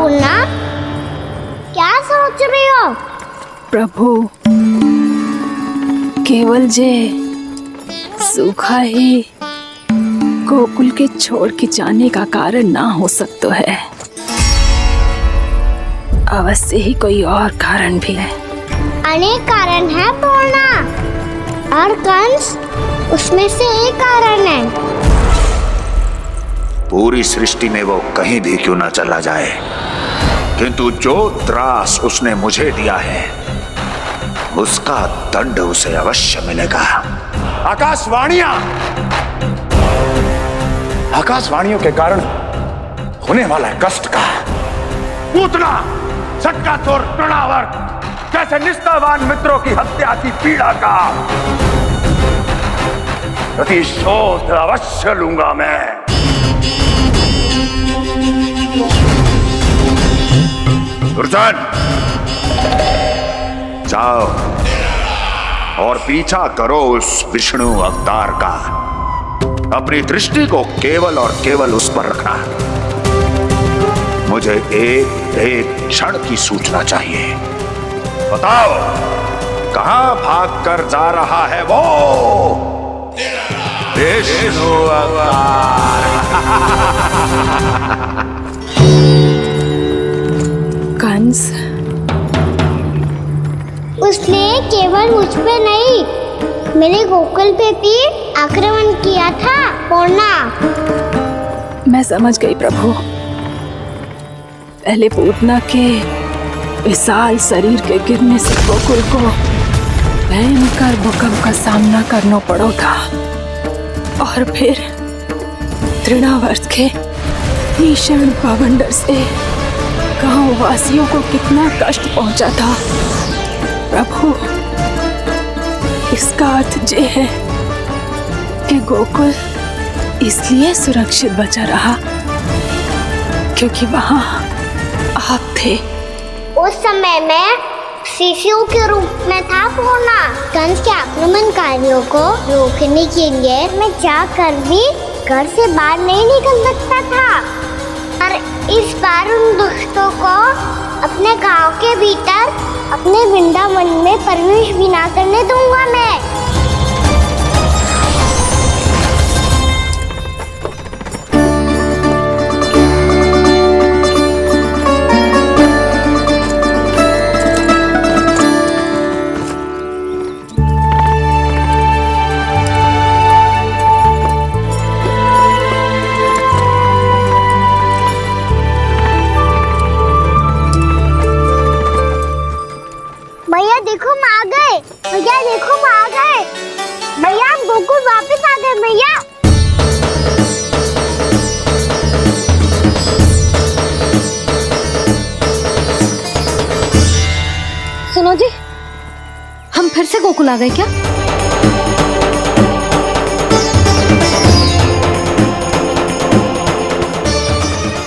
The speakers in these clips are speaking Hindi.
पूर्णा, क्या सोच रही हो? प्रभु, केवल जे सूखा ही गोकुल के छोड़ के जाने का कारण ना हो सकता है, अवश्य ही कोई और कारण भी है। अनेक कारण है पूर्णा, और कंस उसमें से एक कारण है। पूरी सृष्टि में वो कहीं भी क्यों ना चला जाए, किंतु जो त्रास उसने मुझे दिया है उसका दंड उसे अवश्य मिलेगा। आकाशवाणियों के कारण होने वाला कष्ट का, पूतना, सटकासुर, तृणावर्त जैसे निष्ठावान मित्रों की हत्या की पीड़ा का प्रतिशोध अवश्य लूंगा मैं। दुर्जन, जाओ और पीछा करो उस विष्णु अवतार का। अपनी दृष्टि को केवल और केवल उस पर रखना। मुझे एक एक क्षण की सूचना चाहिए। बताओ, कहां भागकर जा रहा है वो विष्णु अवतार? कंस, उसने केवल मुझ पे नहीं, मेरे गोकुल पे भी आक्रमण किया था पूर्णा। मैं समझ गई प्रभु। पहले पूतना के विशाल शरीर के गिरने से गोकुल को भयंकर भूकंप का सामना करना पड़ा था, और फिर तृणावर्त के भीषण पावंडर से गांव वासियों को कितना कष्ट पहुंचा था। प्रभु, इसका अर्थ ये है कि गोकुल इसलिए सुरक्षित बचा रहा क्योंकि वहां आप थे। उस समय मैं शिशु के रूप में था पूर्णा। कंस के आक्रमणकारियों को रोकने के लिए मैं जाकर भी घर से बाहर नहीं निकल सकता था, और इस बार उन दुष्टों को अपने गांव के भीतर, अपने वृंदावन में प्रवेश भी ना करने दूंगा मैं। भैया देखो हम आ गए, भैया देखो हम आ गए, भैया हम गोकुल वापस आ गए भैया। सुनो जी, हम फिर से गोकुल आ गए क्या?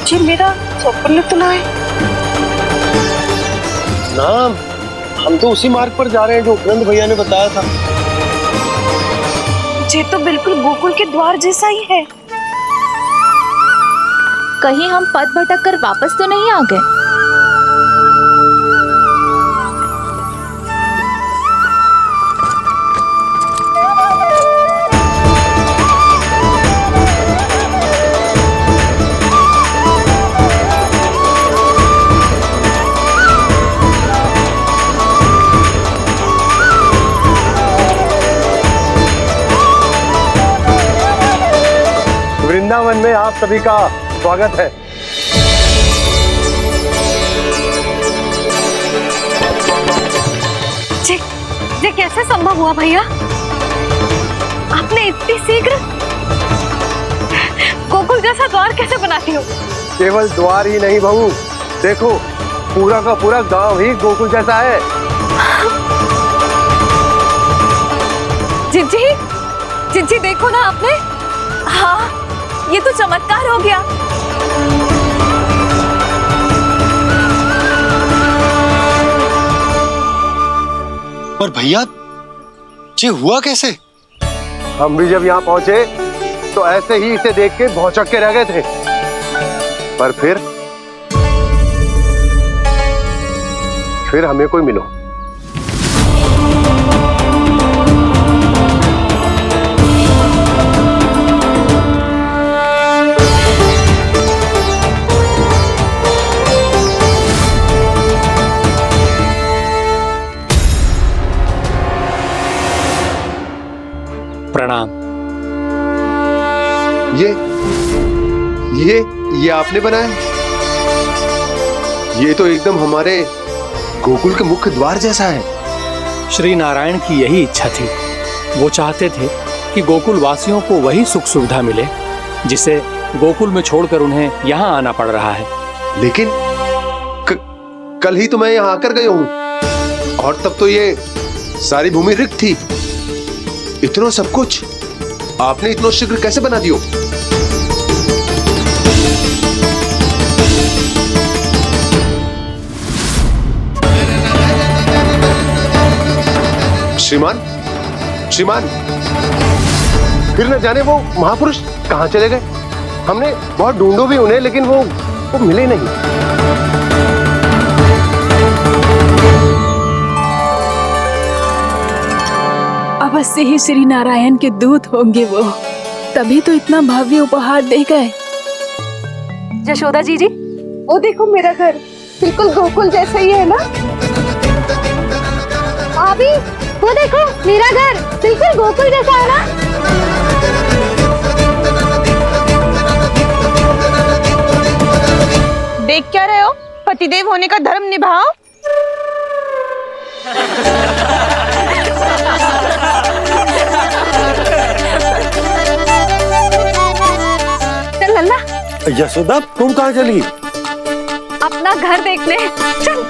जी मेरा चप्पल तो ना है। ना, हम तो उसी मार्ग पर जा रहे हैं जो उपनंद भैया ने बताया था। ये तो बिल्कुल गोकुल के द्वार जैसा ही है। कहीं हम पथ भटक कर वापस तो नहीं आ गए? वृंदावन में आप सभी का स्वागत है। ये कैसे संभव हुआ भैया? आपने इतनी शीघ्र गोकुल जैसा द्वार कैसे बनाती हो? केवल द्वार ही नहीं बहू, देखो पूरा का पूरा गांव ही गोकुल जैसा है। जी देखो ना आपने। हाँ, ये तो चमत्कार हो गया। पर भैया, ये हुआ कैसे? हम भी जब यहाँ पहुंचे तो ऐसे ही इसे देख के भौचक्के रह गए थे, पर फिर फिर हमें कोई मिलो। प्रणाम। ये आपने बनाया? ये तो एकदम हमारे गोकुल के मुख्य द्वार जैसा है। श्री नारायण की यही इच्छा थी। वो चाहते थे कि गोकुल वासियों को वही सुख सुविधा मिले जिसे गोकुल में छोड़कर उन्हें यहाँ आना पड़ रहा है। लेकिन कल ही तो मैं यहाँ आकर गया हूँ और तब तो ये सारी भूमि रिक्त थी। इतना सब कुछ आपने इतना शीघ्र कैसे बना दियो? श्रीमान, श्रीमान, फिर न जाने वो महापुरुष कहां चले गए। हमने बहुत ढूंढो भी उन्हें, लेकिन वो मिले नहीं। अवश्य ही श्री नारायण के दूत होंगे वो, तभी तो इतना भव्य उपहार दे गए। यशोदा जी, वो देखो मेरा घर बिल्कुल गोकुल जैसा ही है ना। भाभी, वो देखो मेरा घर बिल्कुल गोकुल जैसा है ना। देख क्या रहे हो? पतिदेव होने का धर्म निभाओ। चल लल्ला, यशोदा, तुम कहाँ चली? अपना घर देखने चल।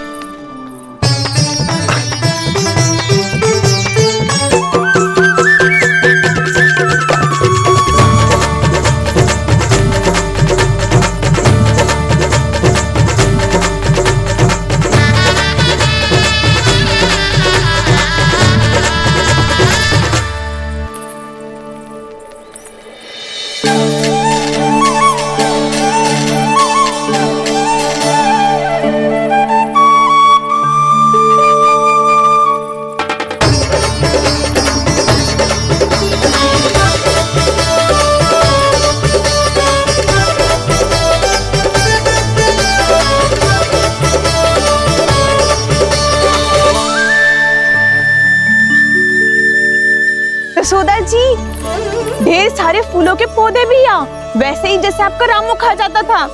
यशोदा जी, ढेर सारे फूलों के पौधे भी यहाँ, वैसे ही जैसे आपका रामू खा जाता था।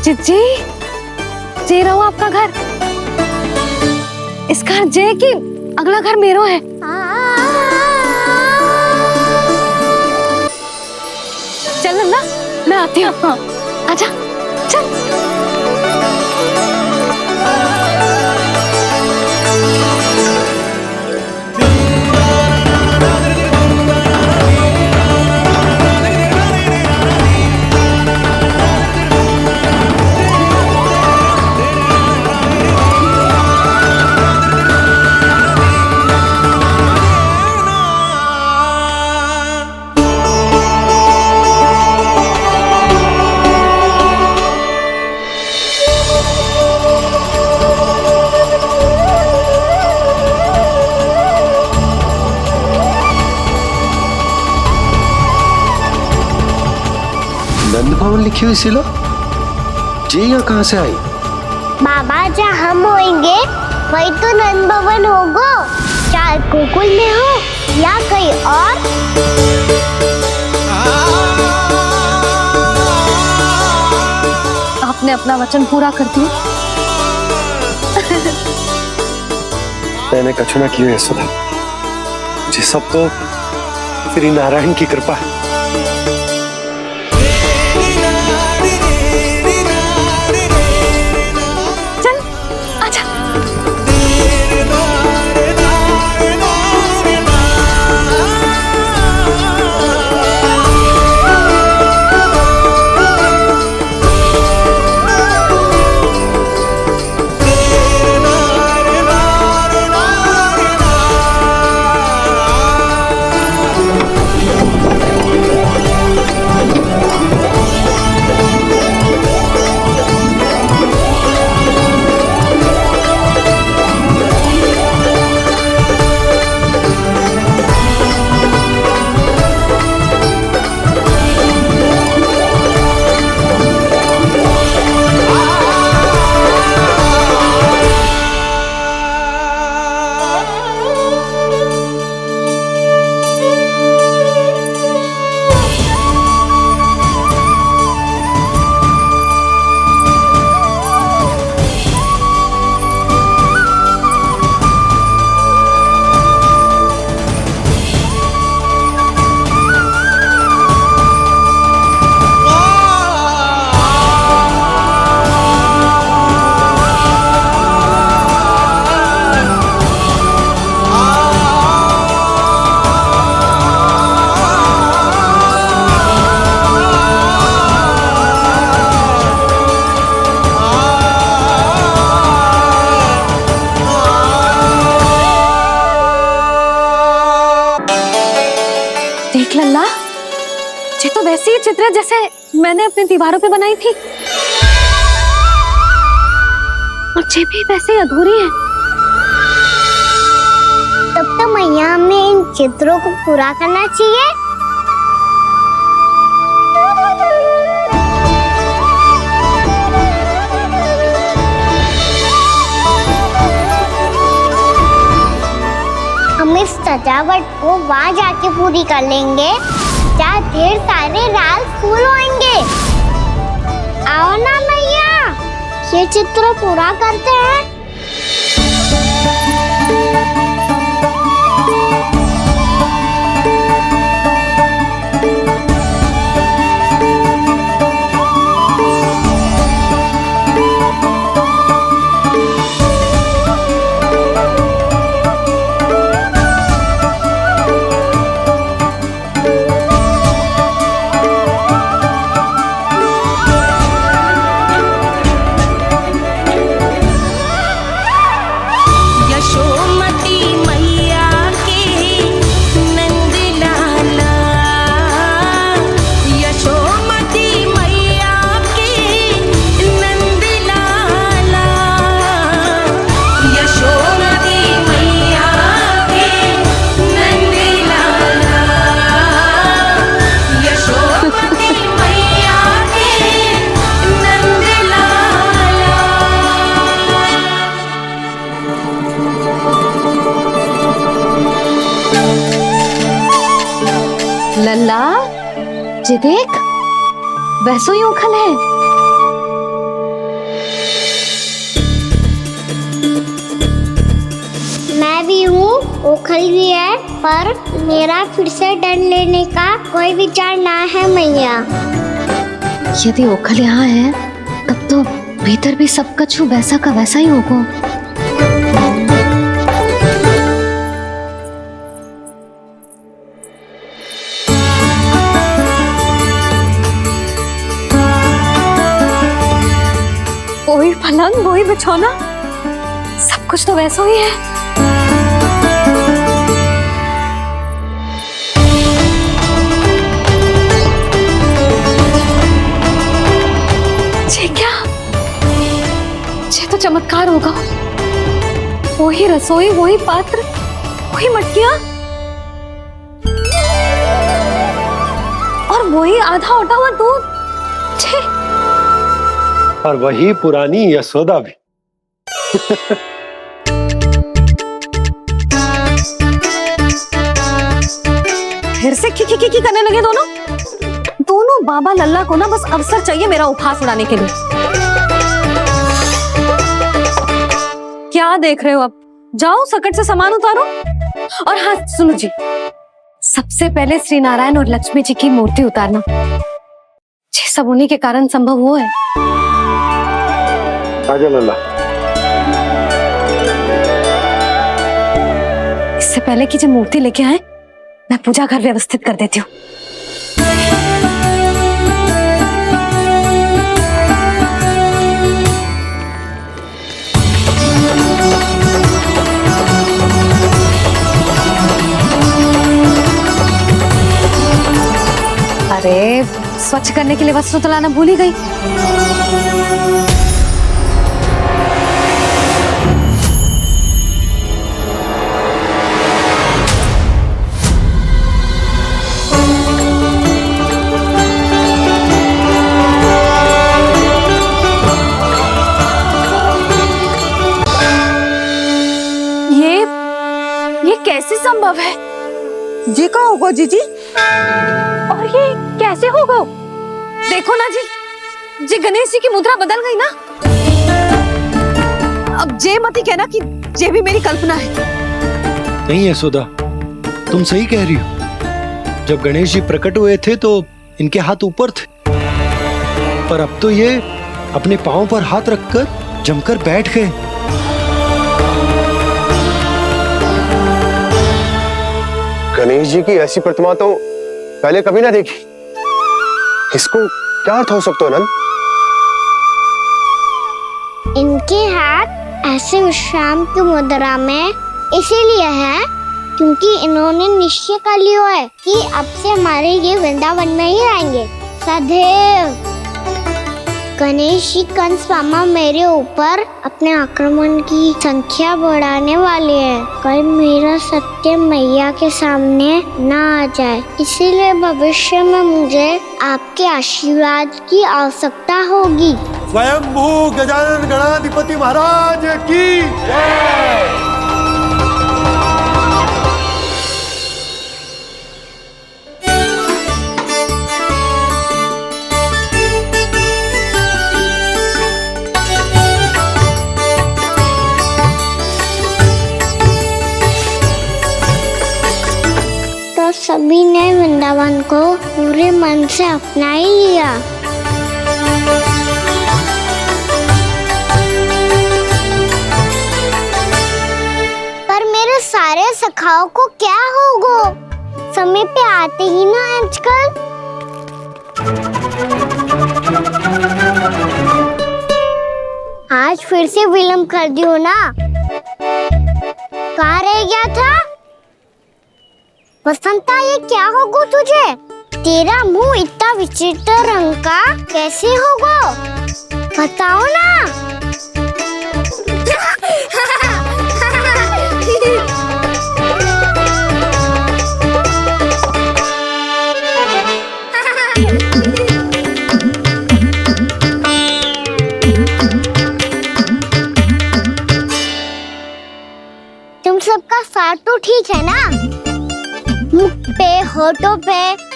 जी, जे रहो आपका घर। इसका अर्थ जे कि अगला घर मेरो है। चल नन्ना, मैं आती हूँ। आजा, चल। नंद भवन लिखी हुई सिला जी यहाँ कहाँ से आई? बाबा, जहाँ हम होंगे वही तो नंद भवन होगा। चाहे गोकुल में हो या कहीं और। आपने अपना वचन पूरा कर दिया। मैंने कछु ना किया यशोदा जी, सब तो श्री नारायण की कृपा है। ये तो वैसी ही चित्र है जैसे मैंने अपनी दीवारों पे बनाई थी, और ये भी वैसे ही अधूरी है। तब तो मैया हमें इन चित्रों को पूरा करना चाहिए। हम इस सजावट को वहाँ जाके पूरी कर लेंगे जहाँ ढेर सारे लाल फूल होंगे। आओ ना मैया, ये चित्र पूरा करते हैं। लल्ला, ये देख, वैसो ही उखल है। मैं भी हूँ, ओखल भी है, पर मेरा फिर से डर लेने का कोई विचार ना है मैया। यदि ओखल यहाँ है, तब तो भीतर भी सब कुछ वैसा का वैसा ही होगा। वही पलंग, वही बिछौना, सब कुछ तो वैसा ही है। ये क्या? ये तो चमत्कार होगा। वही रसोई, वही पात्र, वही मटकियां, और वही आधा उटा हुआ दूध। और वही पुरानी यशोदा भी। फिर से की करने लगे दोनों बाबा लल्ला को ना बस अवसर चाहिए मेरा उपहास उड़ाने के लिए। क्या देख रहे हो? अब जाओ सकट से सामान उतारो। और हाँ सुनो जी, सबसे पहले श्री नारायण और लक्ष्मी जी की मूर्ति उतारना। ये सब उन्हीं के कारण संभव हुआ है। आजा लल्ला। इससे पहले कि जो मूर्ति लेके आए, मैं पूजा घर व्यवस्थित कर देती हूँ। अरे स्वच्छ करने के लिए वस्त्र तो लाना भूल ही गई। ये कैसे संभव है? जी का होगा जीजी? और ये कैसे होगा? देखो ना जी, जी गणेश जी की मुद्रा बदल गई ना। अब जे मत ही कहना कि ये भी मेरी कल्पना है। नहीं यशोदा, तुम सही कह रही हो। जब गणेश जी प्रकट हुए थे तो इनके हाथ ऊपर थे, पर अब तो ये अपने पांव पर हाथ रखकर जमकर बैठ गए। गणेश जी की ऐसी प्रतिमा तो पहले कभी ना देखी। इसको क्या अर्थ हो सकता है नंद? इनके हाथ ऐसे विश्राम की मुद्रा में इसीलिए है क्योंकि इन्होंने निश्चय कर लिया है कि अब से हमारे ये वृंदावन में ही रहेंगे सदैव। गणेश जी कंस मामा मेरे ऊपर अपने आक्रमण की संख्या बढ़ाने वाले हैं। कल मेरा सत्य मैया के सामने ना आ जाए, इसीलिए भविष्य में मुझे आपके आशीर्वाद की आवश्यकता होगी। स्वयंभू गजानन गणाधिपति महाराज की जय। तो सभी ने वृंदावन को पूरे मन से अपना ही लिया। पर मेरे सारे सखाओं को क्या होगा? समय पे आते ही ना आजकल। आज फिर से विलम्ब कर दियो ना। कहाँ रह गया था? वसंता, ये क्या होगा तुझे? तेरा मुंह इतना विचित्र रंग का कैसे होगा? बताओ ना। तुम सबका साथ तो ठीक है ना? मुख पे, होठों पे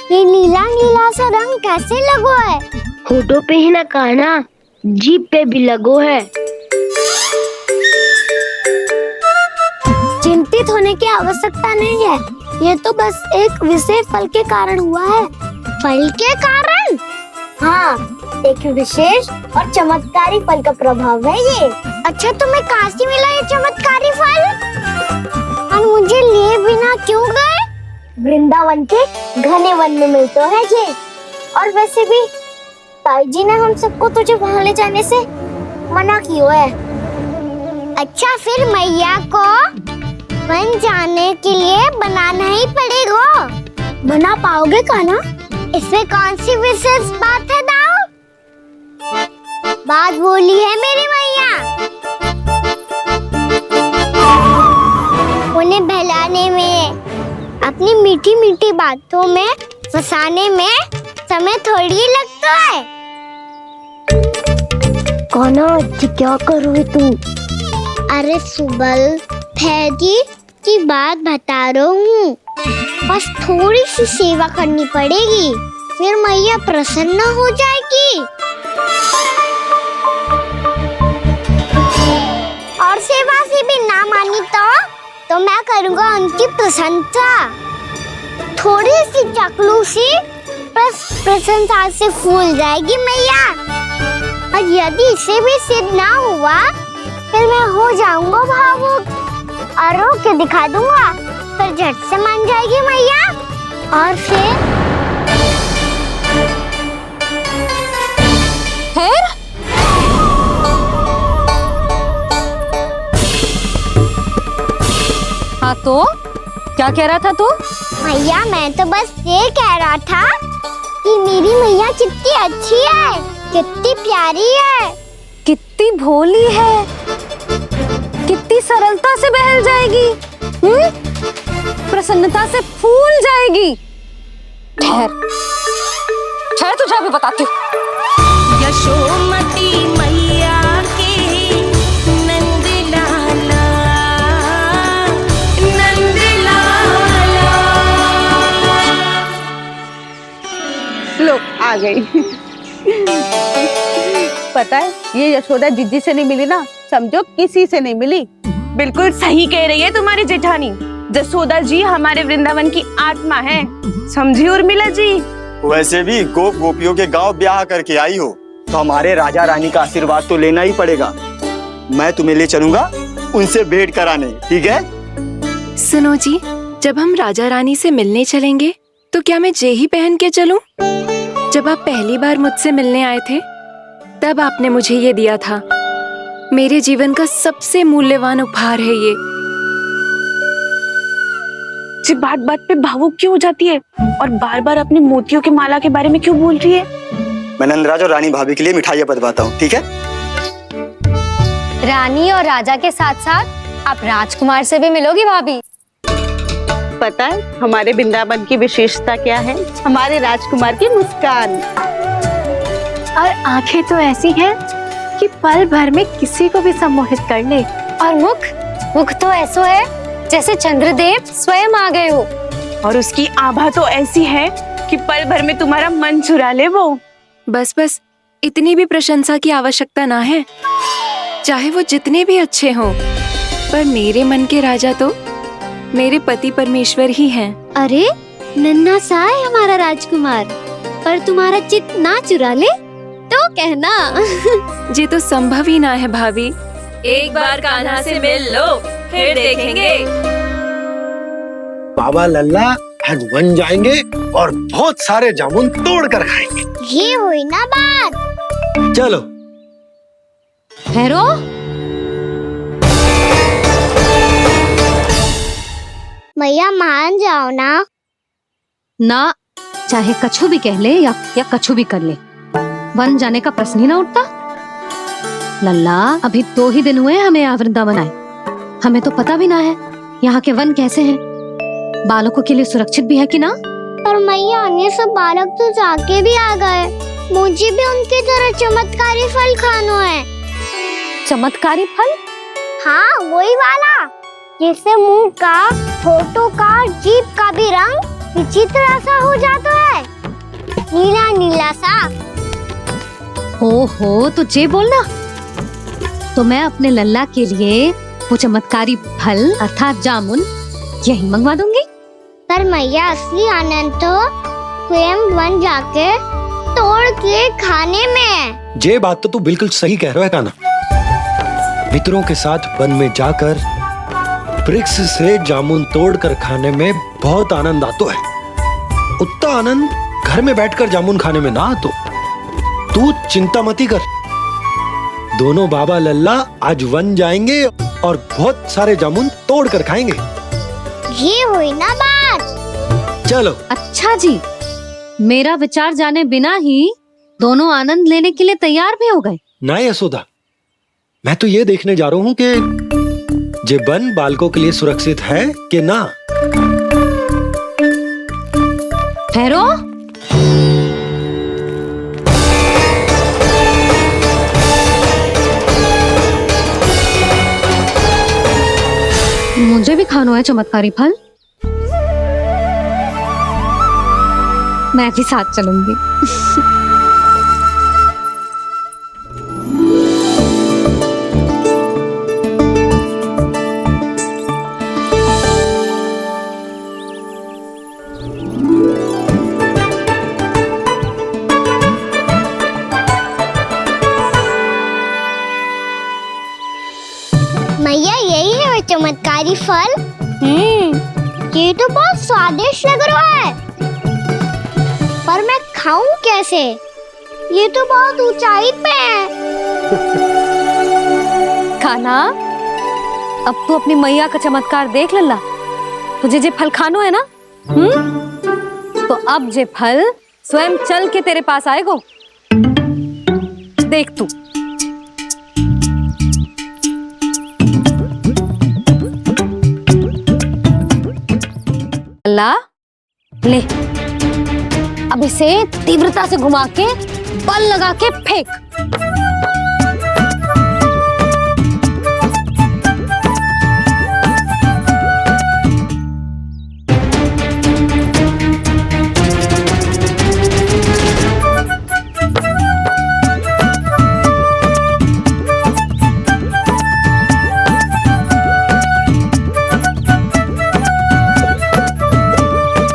ये नीला नीला सा रंग कैसे लगो है? होठों पे ही ना कहना, जीभ पे भी लगो है। चिंतित होने की आवश्यकता नहीं है, ये तो बस एक विशेष फल के कारण हुआ है। फल के कारण? हाँ, एक विशेष और चमत्कारी फल का प्रभाव है ये। अच्छा, तुम्हें कहाँ से मिला ये चमत्कारी फल? और मुझे लिए बिना क्यों गए? वृंदावन के घने वन में मिलता है ये। और वैसे भी ताई जी ने हम सबको तुझे वहाँ ले जाने से मना किया है। अच्छा, फिर मैया को वन जाने के लिए बनाना ही पड़ेगा। बना पाओगे कान्हा? इसमें कौन सी विशेष बात है दाऊ? बात बोली है मेरी मैया। उन्हें बहलाने में, अपनी मीठी मीठी बातों में फंसाने में समय थोड़ी लगता है। कौन क्या करोगे तू? अरे सुबल, फैजी की बात बता रहा हूँ। बस थोड़ी सी सेवा करनी पड़ेगी, फिर मैया प्रसन्न हो जाएगी। और सेवा से भी ना मानी तो मैं करूँगा उनकी प्रशंसा। थोड़ी सी चाकलूसी प्रशंसा से फूल जाएगी मैया। और यदि इसे भी सिद्ध ना हुआ, फिर मैं हो जाऊंगा भावुक और रो के दिखा दूंगा, फिर झट से मान जाएगी मैया। और फिर हाँ, तो क्या कह रहा था तू? मैया, मैं तो बस ये कह रहा था कि मेरी मैया कितनी अच्छी है, कितनी प्यारी है, कितनी भोली है, कितनी सरलता से बहल जाएगी, प्रसन्नता से फूल जाएगी। ठहर ठहर, तुझे अभी बताती हूँ। यशोमती मैया के नंद लाला, नंद लाला। लो आ गई। पता है, ये यशोदा जीजी से नहीं मिली ना, समझो किसी से नहीं मिली। बिल्कुल सही कह रही है तुम्हारी जेठानी। यशोदा जी हमारे वृंदावन की आत्मा है, समझी उर्मिला जी? वैसे भी गोप गोपियों के गांव ब्याह करके आई हो, तो हमारे राजा रानी का आशीर्वाद तो लेना ही पड़ेगा। मैं तुम्हें ले चलूंगा उनसे भेंट कराने, ठीक है? सुनो जी, जब हम राजा रानी से मिलने चलेंगे तो क्या मैं जे ही पहन के चलूं? जब आप पहली बार मुझसे मिलने आए थे, तब आपने मुझे ये दिया था। मेरे जीवन का सबसे मूल्यवान उपहार है ये। मुझसे बात बात पे भावुक क्यों हो जाती है और बार बार अपनी मोतियों के माला के बारे में क्यों बोल रही है? मैं नंदराज और रानी भाभी के लिए मिठाइयाँ बंटवाता हूँ, ठीक है? रानी और राजा के साथ साथ आप राजकुमार से भी मिलोगी भाभी। पता है हमारे वृंदावन की विशेषता क्या है? हमारे राजकुमार की मुस्कान और आंखें तो ऐसी हैं कि पल भर में किसी को भी सम्मोहित कर ले। और मुख तो ऐसा है जैसे चंद्रदेव स्वयं आ गए हो। और उसकी आभा तो ऐसी है कि पल भर में तुम्हारा मन चुरा ले वो। बस बस, इतनी भी प्रशंसा की आवश्यकता ना है। चाहे वो जितने भी अच्छे हों, पर मेरे मन के राजा तो मेरे पति परमेश्वर ही हैं। अरे नन्हा सा है हमारा राजकुमार, पर तुम्हारा चित्त ना चुरा ले तो कहना। ये तो संभव ही ना है भाभी। एक बार कान्हा से मिल लो, फिर देखेंगे। बाबा लल्ला आज वन जाएंगे और बहुत सारे जामुन तोड़ कर खाएंगे। ये हुई ना बात। चलो। भैरो, मैया मान जाओ ना। ना चाहे कछु भी कह ले या कछु भी कर ले, वन जाने का प्रश्न ही ना उठता। लल्ला, अभी 2 ही दिन हुए हमें यहाँ वृंदावन आए, हमें तो पता भी ना है यहाँ के वन कैसे हैं, बालकों के लिए सुरक्षित भी है कि ना। पर मैया अन्य सब बालक तो जाके भी आ गए, मुझे भी उनकी तरह चमत्कारी फल खाना है। चमत्कारी फल? हाँ वही वाला, जिससे मुंह का, होठों का, जीभ का भी रंग विचित्र सा हो जाता है, नीला नीला सा। हो तो जे बोलना। तो मैं अपने लल्ला के लिए वो चमत्कारी फल अर्थात जामुन यही मंगवा दूंगी। पर मैया असली आनंद तो स्वयं वन जाके तोड़ के खाने में है। ये बात तो तू बिल्कुल सही कह रहा है कान्हा। मित्रों के साथ वन में जाकर वृक्ष से जामुन तोड़कर खाने में बहुत आनंद आता है। उतना आनंद घर में बैठकर जामुन खाने में ना आतो। तू चिंता मती कर, दोनों बाबा लल्ला आज वन जाएंगे और बहुत सारे जामुन तोड़ कर खाएंगे। ये हुई ना बात। चलो। अच्छा जी, मेरा विचार जाने बिना ही दोनों आनंद लेने के लिए तैयार भी हो गए। ना यशोदा, मैं तो ये देखने जा रहा हूँ कि ये वन बालकों के लिए सुरक्षित है कि ना। ठहरो, मुझे भी खाना है चमत्कारी फल, मैं भी साथ चलूंगी। मैया यही है वो चमत्कारी फल। ये तो बहुत स्वादिष्ट लग रहा है, पर मैं खाऊं कैसे? ये तो बहुत ऊंचाई पे है। खाना, अब तू अपनी मैया का चमत्कार देख लल्ला। तुझे जे फल खानो है ना, तो अब जे फल स्वयं चल के तेरे पास आएगो। देख तू। लल्ला, ले, अब इसे तीव्रता से घुमा के बल लगा के फेंक।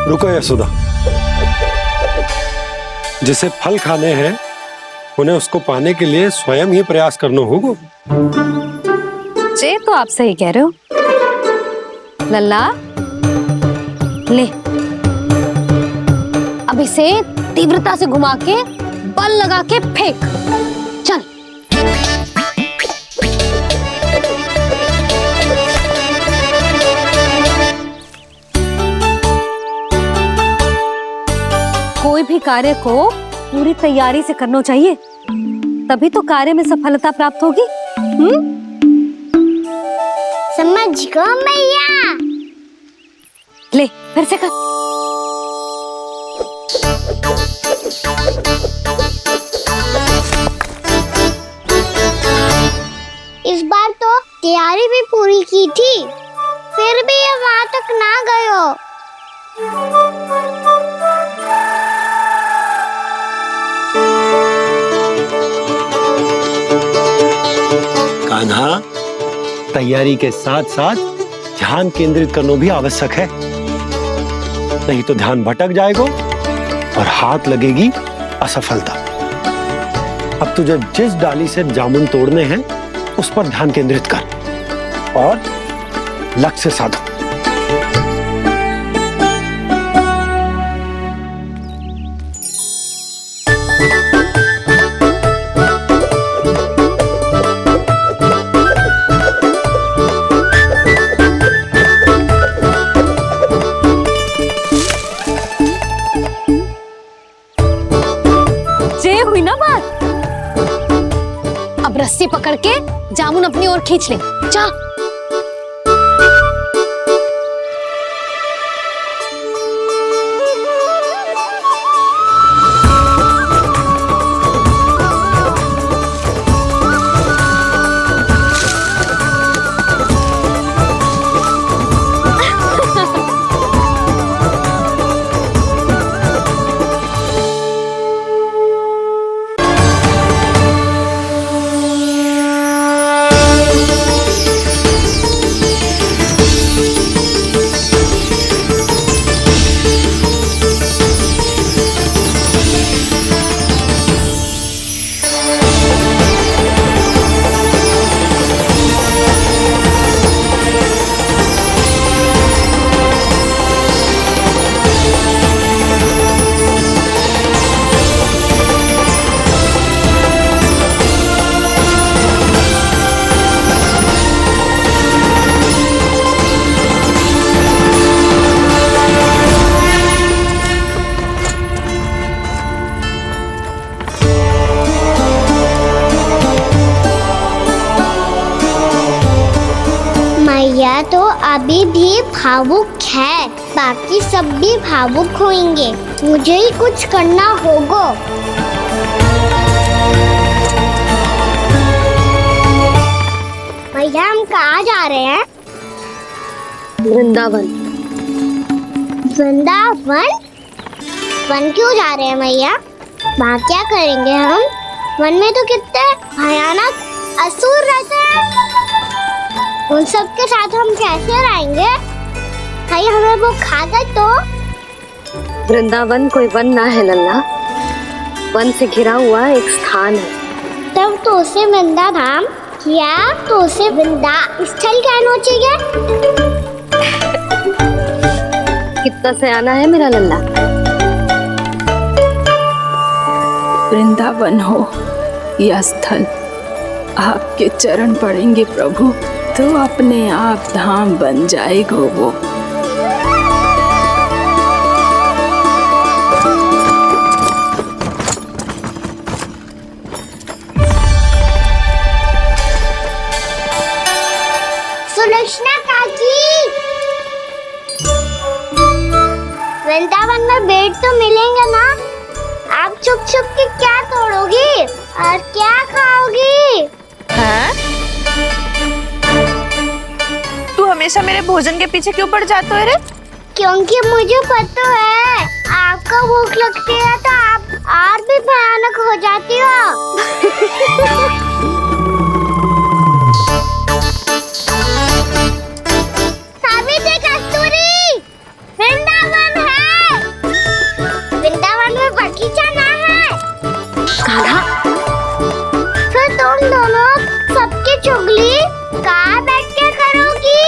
रुको यशोदा, जिसे फल खाने हैं उन्हें उसको पाने के लिए स्वयं ही प्रयास करना होगा। जे तो आप सही कह रहे हो लल्ला। ले, अब इसे तीव्रता से घुमा के बल लगा के फेंक। चल। कोई भी कार्य को पूरी तैयारी से करना चाहिए, तभी तो कार्य में सफलता प्राप्त होगी। समझ गो मैया। ले फिर से कर। इस बार तो तैयारी भी पूरी की थी, फिर भी ये वहां तक ना गए हो। कान्हा, तैयारी के साथ साथ ध्यान केंद्रित करना भी आवश्यक है, नहीं तो ध्यान भटक जाएगा और हाथ लगेगी असफलता। अब तुझे जिस डाली से जामुन तोड़ने हैं उस पर ध्यान केंद्रित कर और लक्ष्य साधो। हुई ना बात, अब रस्सी पकड़ के जामुन अपनी ओर खींच ले। जा। मैया तो अभी भी भावुक है, बाकी सब भी भावुक होंगे। मुझे ही कुछ करना होगा। मैया हम कहाँ जा रहे हैं? वृंदावन। वृंदावन? वन क्यों जा रहे हैं मैया? वहाँ क्या करेंगे हम? वन में तो कितने भयानक असुर रहते हैं। उन सब के साथ हम कैसे रहेंगे? कहीं हमें वो खा गए तो? वृंदावन कोई वन ना है लल्ला, वन से घिरा हुआ एक स्थान है। तब तो उसे वृंदा धाम या तो उसे वृंदा स्थल कहना चाहिए। कितना सयाना है मेरा लल्ला। वृंदावन हो या स्थल, आपके चरण पड़ेंगे प्रभु तो अपने आप धाम बन जाएगा वो। सुलक्षणा काकी, वृंदावन में बेट तो मिलेंगे ना? आप छुप छुप के क्या तोड़ोगी और क्या खाओगी? हाँ? तू हमेशा मेरे भोजन के पीछे क्यों पड़ जाते हो रे? क्योंकि मुझे पता है आपको भूख लगती है तो आप और भी भयानक हो जाती हो। सावित्री, कस्तूरी, वृंदावन है। वृंदावन में बगीचा ना है। कान्हा, फिर तुम दोनों सबकी चुगली कहाँ बैठ के करोगी?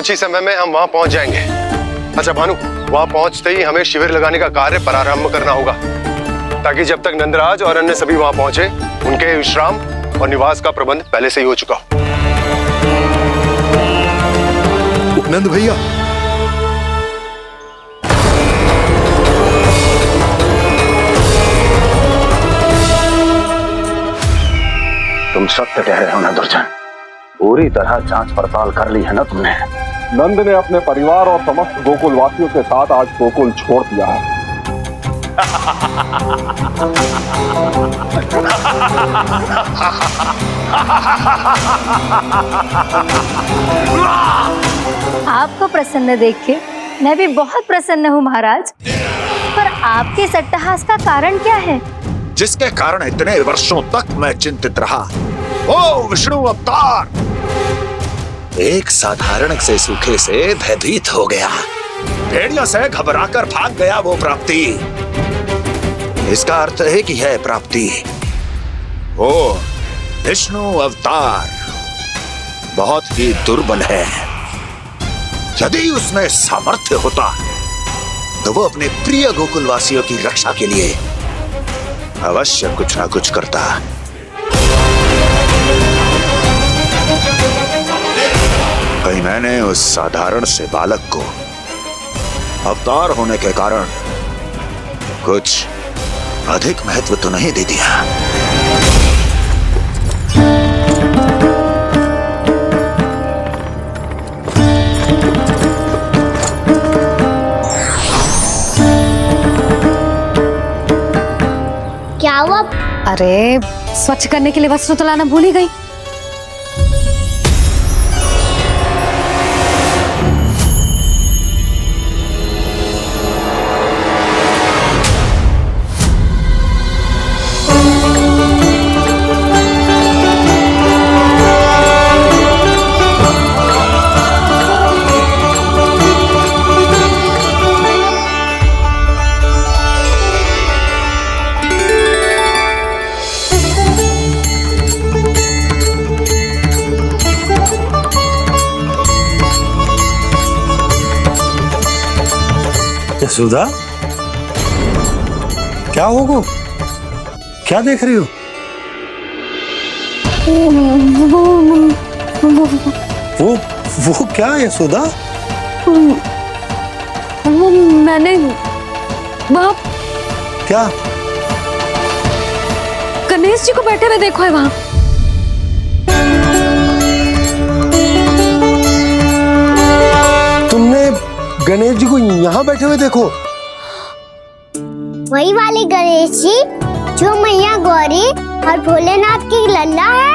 कुछ ही समय में हम वहां पहुंच जाएंगे। अच्छा भानु, वहां पहुंचते ही हमें शिविर लगाने का कार्य प्रारंभ करना होगा, ताकि जब तक नंदराज और अन्य सभी वहां पहुंचे उनके विश्राम और निवास का प्रबंध पहले से ही हो चुका हो। नंद भैया, तुम सत्य कह रहे हो ना दुर्जन, पूरी तरह जांच पड़ताल कर ली है ना तुमने? नंद ने अपने परिवार और समस्त गोकुल वासियों के साथ आज गोकुल छोड़ दिया है। आपको प्रसन्न देख के मैं भी बहुत प्रसन्न हूँ महाराज, पर आपके इस अट्टहास का कारण क्या है? जिसके कारण इतने वर्षों तक मैं चिंतित रहा, ओ विष्णु अवतार, एक साधारण से सूखे से भयभीत हो गया, भेड़ियों से घबराकर भाग गया वो प्राप्ति। इसका अर्थ है कि यह प्राप्ति वो विष्णु अवतार बहुत ही दुर्बल है। यदि उसमें सामर्थ्य होता तो वो अपने प्रिय गोकुलवासियों की रक्षा के लिए अवश्य कुछ ना कुछ करता। कहीं मैंने उस साधारण से बालक को अवतार होने के कारण कुछ अधिक महत्व तो नहीं दे दिया। क्या हुआ? अरे स्वच्छ करने के लिए वस्त्र तो लाना भूल ही गई। यशोदा, क्या होगा? क्या देख रही हो? वो क्या है यशोदा? वो मैंने वहाँ क्या? गणेश जी को बैठे हुए देखो है वहाँ। तुमने गणेश जी को यहाँ बैठे हुए देखो? वही वाले गणेश जी जो मैया गौरी और भोलेनाथ की लल्ला है।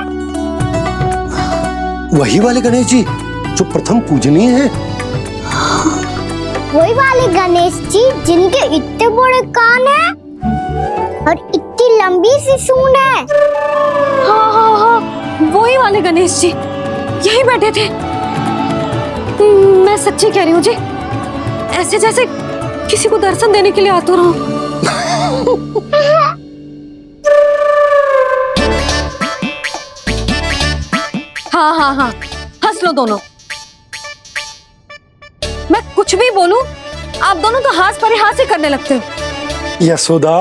वही वाले गणेश जी जो प्रथम पूजनीय है। वही वाले गणेश जी जिनके इतने बड़े कान हैं और इतनी लंबी सी सूंड है। हाँ हाँ हाँ, वही वाले गणेश जी यही बैठे थे। मैं सच्ची कह रही हूँ जी, ऐसे जैसे किसी को दर्शन देने के लिए आतुर हूँ। हाँ हाँ हाँ, हंस लो दोनों। मैं कुछ भी बोलूं, आप दोनों तो हास परिहास ही करने लगते हो। यशोदा,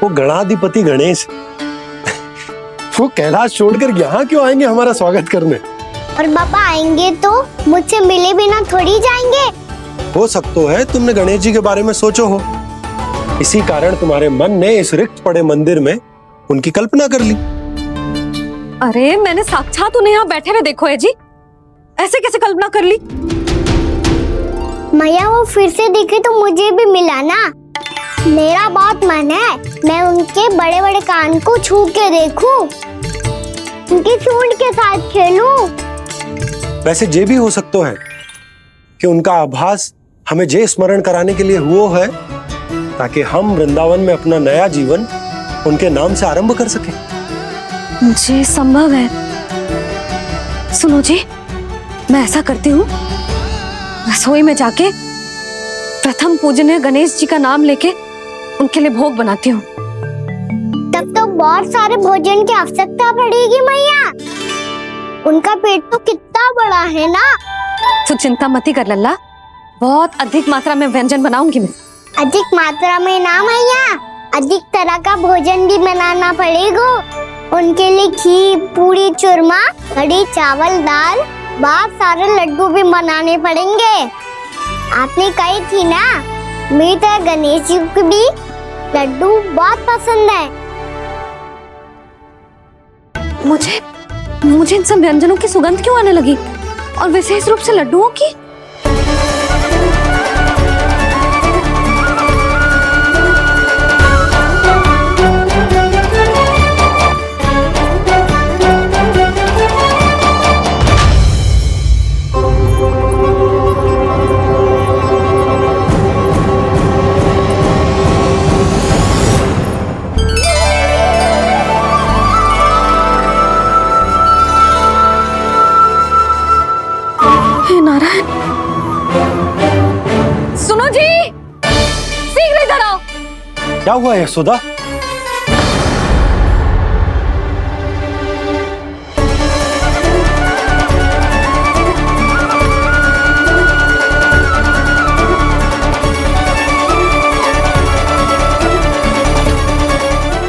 वो गणाधिपति गणेश वो कैलाश छोड़कर यहाँ क्यों आएंगे हमारा स्वागत करने? और बाबा आएंगे तो मुझसे मिले बिना थोड़ी जाएंगे। हो सकता है तुमने गणेश जी के बारे में सोचो हो, इसी कारण तुम्हारे मन ने इस रिक्त पड़े मंदिर में उनकी कल्पना कर ली। अरे मैंने साक्षात उन्हें यहाँ बैठे हुए देखो है जी, ऐसे कैसे कल्पना कर ली? मैया वो फिर से दिखे तो मुझे भी मिला ना। मेरा बहुत मन है मैं उनके बड़े बड़े कान को छू के देखूं, उनकी सूंड के साथ खेलूं। वैसे ये भी हो सकता है कि उनका आभास हमें जे स्मरण कराने के लिए हुआ है, ताकि हम वृंदावन में अपना नया जीवन उनके नाम से आरंभ कर सके। मुझे संभव है। सुनो जी, मैं ऐसा करती हूँ, रसोई में जाके प्रथम पूजनीय गणेश जी का नाम लेके उनके लिए भोग बनाती हूँ। तब तो बहुत सारे भोजन की आवश्यकता पड़ेगी मैया। उनका पेट तो कितना बड़ा है ना। तू चिंता मत ही कर लल्ला, बहुत अधिक मात्रा में व्यंजन बनाऊंगी मैं। अधिक मात्रा में ना मैया, अधिक तरह का भोजन भी बनाना पड़ेगा। उनके लिए खीर, पूरी, चूरमा, कढ़ी, चावल, दाल, बहुत सारे लड्डू भी बनाने पड़ेंगे। आपने कही थी ना, मीठा गणेश जी को भी लड्डू बहुत पसंद है। मुझे इन सब व्यंजनों की सुगंध क्यों आने लगी, और विशेष रूप से लड्डुओं की? नारायण, सुनो जी, शीघ्र इधर आओ। क्या हुआ यशोदा?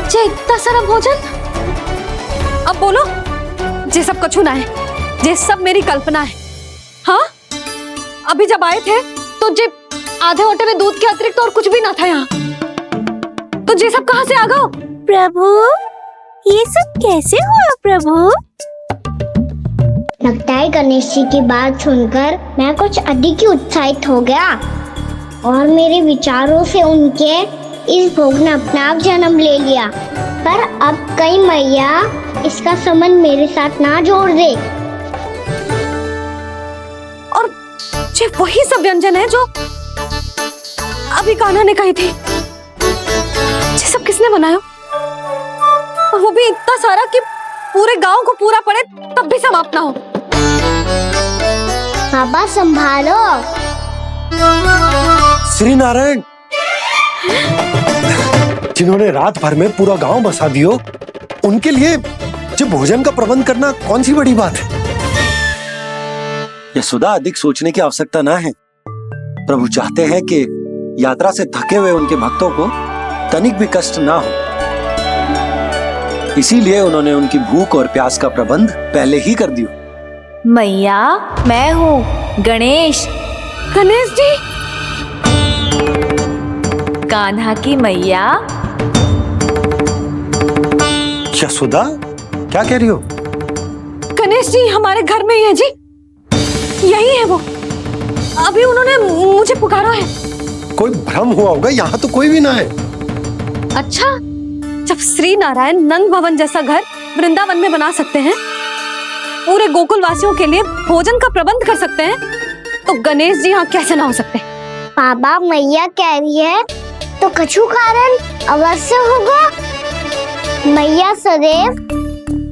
जे इतना सारा भोजन, अब बोलो, जे सब कछु ना है, जे सब मेरी कल्पना है। हाँ, अभी जब आए थे तो जे आधे ओटे में दूध के अतिरिक्त और कुछ भी ना था यहाँ, तो जे सब कहाँ से आ गए? प्रभु, ये सब कैसे हुआ प्रभु? लगता है गणेश जी की बात सुनकर मैं कुछ अधिक ही उत्साहित हो गया, और मेरे विचारों से उनके इस भोग ने अपना आप जन्म ले लिया। पर अब कहीं मैया इसका संबंध मेरे साथ ना जोड़ दे। ये वही सब व्यंजन है जो अभी कान्हा ने कही थी। ये सब किसने बनाया, और वो भी इतना सारा कि पूरे गांव को पूरा पड़े तब भी समाप्त ना हो। बाबा संभालो। श्री नारायण, जिन्होंने रात भर में पूरा गांव बसा दियो, उनके लिए जो भोजन का प्रबंध करना कौन सी बड़ी बात है। यशोदा, अधिक सोचने की आवश्यकता ना है। प्रभु चाहते हैं कि यात्रा से थके हुए उनके भक्तों को तनिक भी कष्ट ना हो, इसीलिए उन्होंने उनकी भूख और प्यास का प्रबंध पहले ही कर दिया। मैया, मैं हूँ गणेश। गणेश जी, कान्हा की मैया। यशोदा, क्या कह रही हो? गणेश जी हमारे घर में ही है जी, यही है वो। अभी उन्होंने मुझे पुकारा है। कोई भ्रम हुआ होगा, यहाँ तो कोई भी ना है। अच्छा, जब श्री नारायण नंद भवन जैसा घर वृंदावन में बना सकते हैं, पूरे गोकुल वासियों के लिए भोजन का प्रबंध कर सकते हैं, तो गणेश जी यहाँ कैसे ना हो सकते? बाबा, मैया कह रही है तो कछु कारण अवश्य होगा। मैया सदैव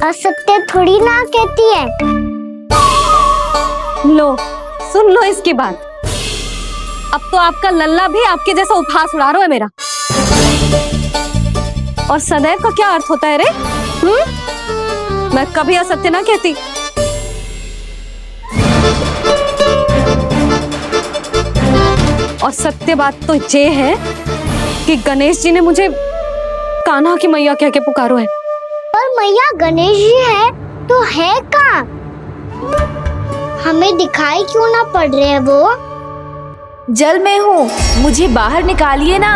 असत्य थोड़ी ना कहती है। लो, सुन लो इसकी बात। अब तो आपका लल्ला भी आपके जैसा उपहास उड़ा रहा है मेरा। और सदैव का क्या अर्थ होता है रे? मैं कभी असत्य ना कहती। और सत्य बात तो ये है कि गणेश जी ने मुझे कान्हा की मैया कह के पुकारो है। पर मैया गणेश जी है तो है कहाँ? हमें दिखाई क्यों ना पड़ रहे हैं वो? जल में हूँ, मुझे बाहर निकालिए ना।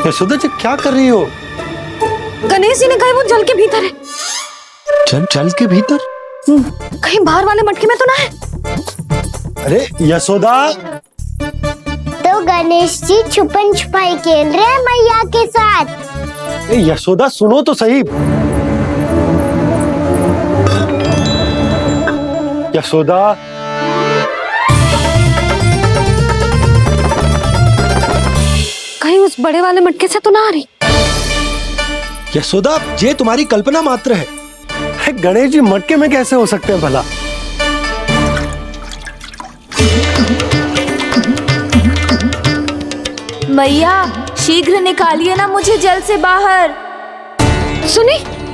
यशोदा जी, क्या कर रही हो? गणेश जी ने कहा वो जल के भीतर है। जल के भीतर? कहीं बाहर वाले मटके में तो ना है? अरे यशोदा, तो गणेश जी छुपन छुपाई खेल रहे हैं मैया के साथ। यशोदा, सुनो तो सही। यशोदा, कहीं उस बड़े वाले मटके से तो ना आ रही? यशोदा, ये तुम्हारी कल्पना मात्र है। गणेश जी मटके में कैसे हो सकते हैं भला? मैया, शीघ्र निकालिए ना मुझे जल से बाहर।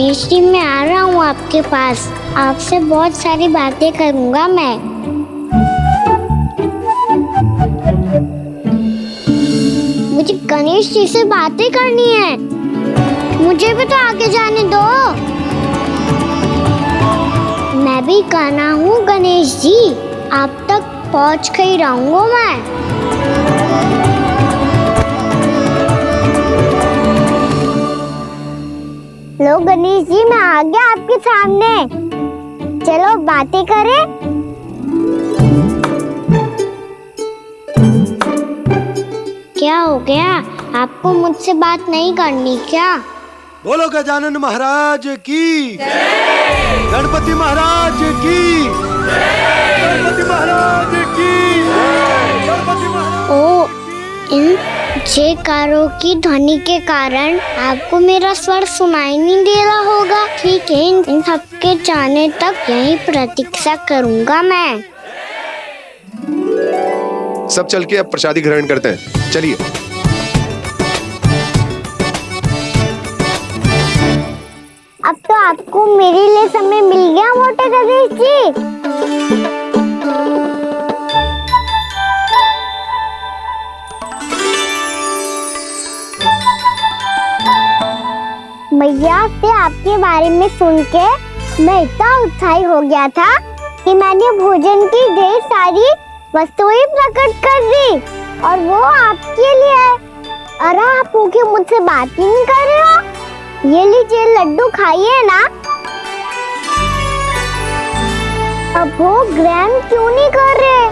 गणेश जी मैं आ रहा हूँ आपके पास, आपसे बहुत सारी बातें करूँगा मैं। मुझे गणेश जी से बातें करनी है, मुझे भी तो आगे जाने दो। मैं भी कान्हा हूँ गणेश जी, आप तक पहुँच कर ही रहूँगा मैं। लो गणेश जी मैं आ गया आपके सामने, चलो बातें करें। क्या हो गया, आपको मुझसे बात नहीं करनी क्या? बोलो गजानन महाराज की, गणपति महाराज की, गणपति महाराज की, गणपति महाराज। ओ, इन जयकारों की ध्वनि के कारण आपको मेरा स्वर सुनाई नहीं दे रहा होगा। ठीक है, इन सबके जाने तक यही प्रतीक्षा करूंगा मैं। सब चल के अब प्रसादी ग्रहण करते हैं, चलिए। अब तो आपको मेरे लिए समय मिल गया मोटे गणेश जी। भैया से आपके बारे में सुन के मैं इतना उत्साही हो गया था कि मैंने भोजन की ढेर सारी वस्तुएं प्रकट कर दी, और वो आपके लिए। अरे आप भूखे मुझसे बात ही नहीं कर रहे हो। ये लीजिए लड्डू खाइए ना। अब वो ग्रहण क्यों नहीं कर रहे?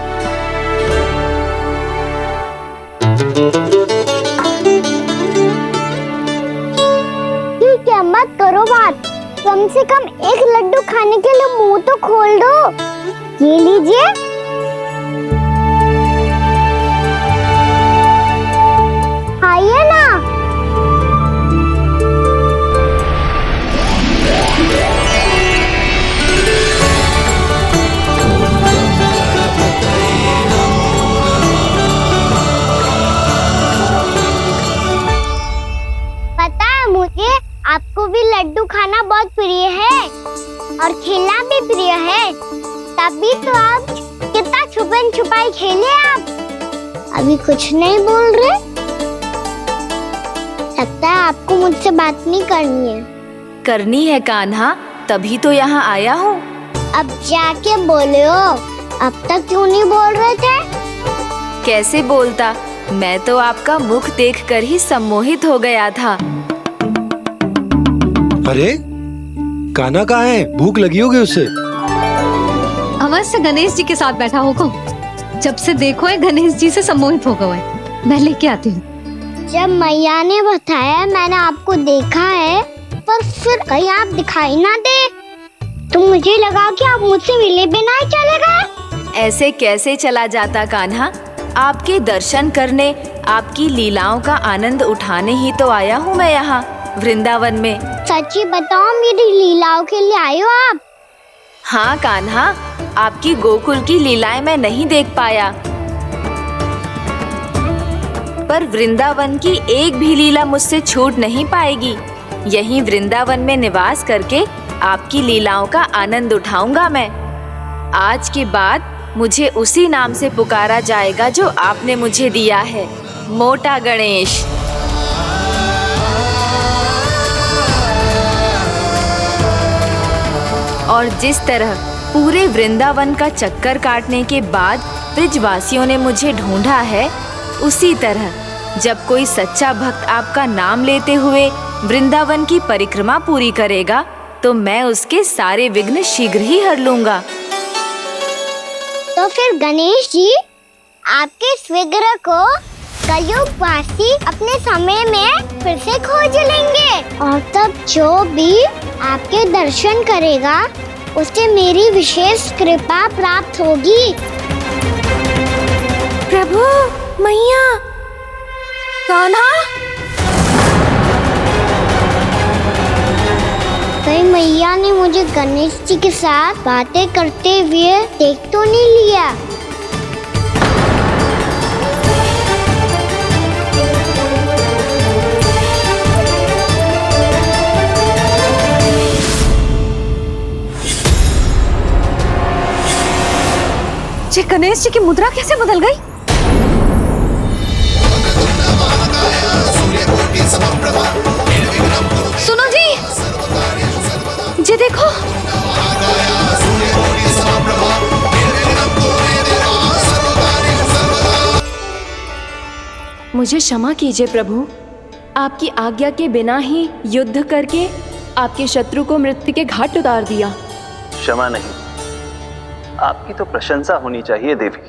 ठीक है, मत करो बात, कम से कम एक लड्डू खाने के लिए मुंह तो खोल दो। ये लीजिए। खाइए ना। पता है मुझे, आपको भी लड्डू खाना बहुत प्रिय है और खेलना भी प्रिय है, तभी तो आप कितना छुपन छुपाई खेले। आप अभी कुछ नहीं बोल रहे, लगता है आपको मुझसे बात नहीं करनी है। करनी है कान्हा, तभी तो यहाँ आया हूँ। अब जाके बोले हो, अब तक क्यों नहीं बोल रहे थे? कैसे बोलता, मैं तो आपका मुख देखकर ही सम्मोहित हो गया था। अरे कान्हा कहाँ है? भूख लगी होगी उसे। अवश्य गणेश जी के साथ बैठा होगा, जब से देखो है गणेश जी से सम्मोहित हो गए। मैं लेके आती हूँ। जब मैया ने बताया मैंने आपको देखा है, पर फिर कहीं आप दिखाई ना दे, तो मुझे लगा कि आप मुझसे मिले बिना ही चले गए। ऐसे कैसे चला जाता कान्हा, आपके दर्शन करने, आपकी लीलाओं का आनंद उठाने ही तो आया हूँ मैं यहाँ वृंदावन में। सच्ची बताओ, मेरी लीलाओं के लिए आए हो आप? हाँ कान्हा, आपकी गोकुल की लीलाएं मैं नहीं देख पाया, पर वृंदावन की एक भी लीला मुझसे छूट नहीं पाएगी। यहीं वृंदावन में निवास करके आपकी लीलाओं का आनंद उठाऊंगा मैं। आज के बाद मुझे उसी नाम से पुकारा जाएगा जो आपने मुझे दिया है, मोटा गणेश। और जिस तरह पूरे वृंदावन का चक्कर काटने के बाद ब्रिजवासियों ने मुझे ढूंढा है, उसी तरह जब कोई सच्चा भक्त आपका नाम लेते हुए वृंदावन की परिक्रमा पूरी करेगा, तो मैं उसके सारे विघ्न शीघ्र ही हर लूंगा। तो फिर गणेश जी, आपके इस विग्रह को कलयुग वासी अपने समय में फिर से खोज लेंगे, और तब जो भी आपके दर्शन करेगा उसे मेरी विशेष कृपा प्राप्त होगी। प्रभु, मैया, कान्हा। कहीं मैया ने मुझे गणेश जी के साथ बातें करते हुए देख तो नहीं लिया? ये गणेश जी की मुद्रा कैसे बदल गई? सुनो जी, ये देखो। मुझे क्षमा कीजिए प्रभु, आपकी आज्ञा के बिना ही युद्ध करके आपके शत्रु को मृत्यु के घाट उतार दिया। क्षमा नहीं, आपकी तो प्रशंसा होनी चाहिए देवी।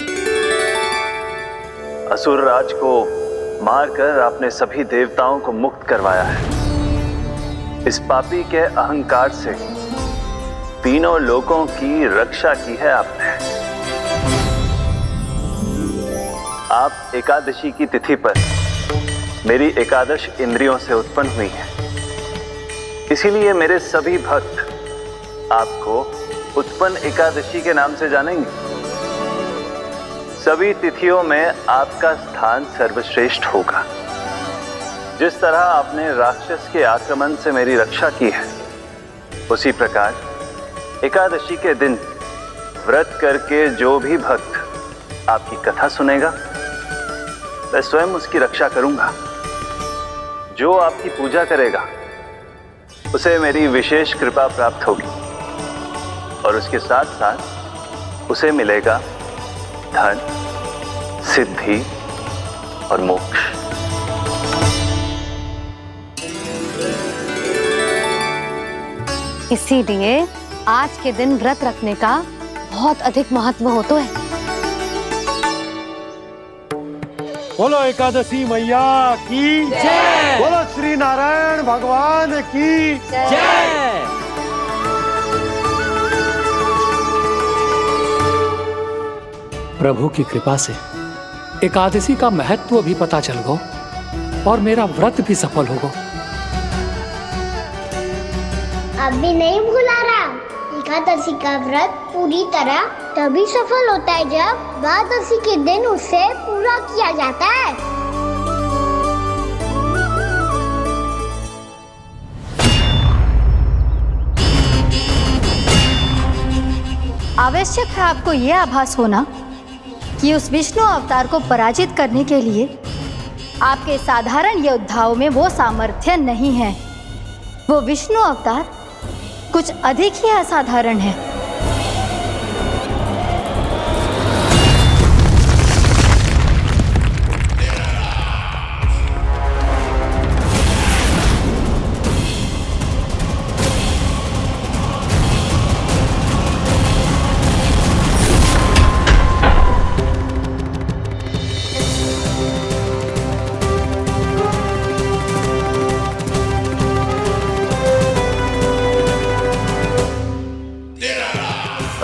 असुर राज को मारकर आपने सभी देवताओं को मुक्त करवाया है। इस पापी के अहंकार से तीनों लोकों की रक्षा की है आपने। आप एकादशी की तिथि पर मेरी एकादश इंद्रियों से उत्पन्न हुई हैं। इसीलिए मेरे सभी भक्त आपको उत्पन्न एकादशी के नाम से जानेंगे। सभी तिथियों में आपका स्थान सर्वश्रेष्ठ होगा। जिस तरह आपने राक्षस के आक्रमण से मेरी रक्षा की है, उसी प्रकार एकादशी के दिन व्रत करके जो भी भक्त आपकी कथा सुनेगा, मैं स्वयं उसकी रक्षा करूंगा। जो आपकी पूजा करेगा उसे मेरी विशेष कृपा प्राप्त होगी और उसके साथ साथ उसे मिलेगा धन, सिद्धि और मोक्ष। इसीलिए आज के दिन व्रत रखने का बहुत अधिक महत्व होता है। बोलो एकादशी मैया की जय। बोलो श्री नारायण भगवान की जय। प्रभु की कृपा से एकादशी का महत्व भी पता चल गो और मेरा व्रत भी सफल हो गो। अभी नहीं भूला रहा, एकादशी का व्रत पूरी तरह तभी सफल होता है जब द्वादशी के दिन उसे पूरा किया जाता है। आवश्यक है आपको यह आभास होना कि उस विष्णु अवतार को पराजित करने के लिए आपके साधारण योद्धाओं में वो सामर्थ्य नहीं है। वो विष्णु अवतार कुछ अधिक ही असाधारण है।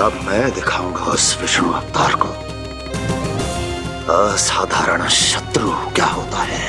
अब मैं दिखाऊंगा उस विष्णु अवतार को असाधारण शत्रु क्या होता है।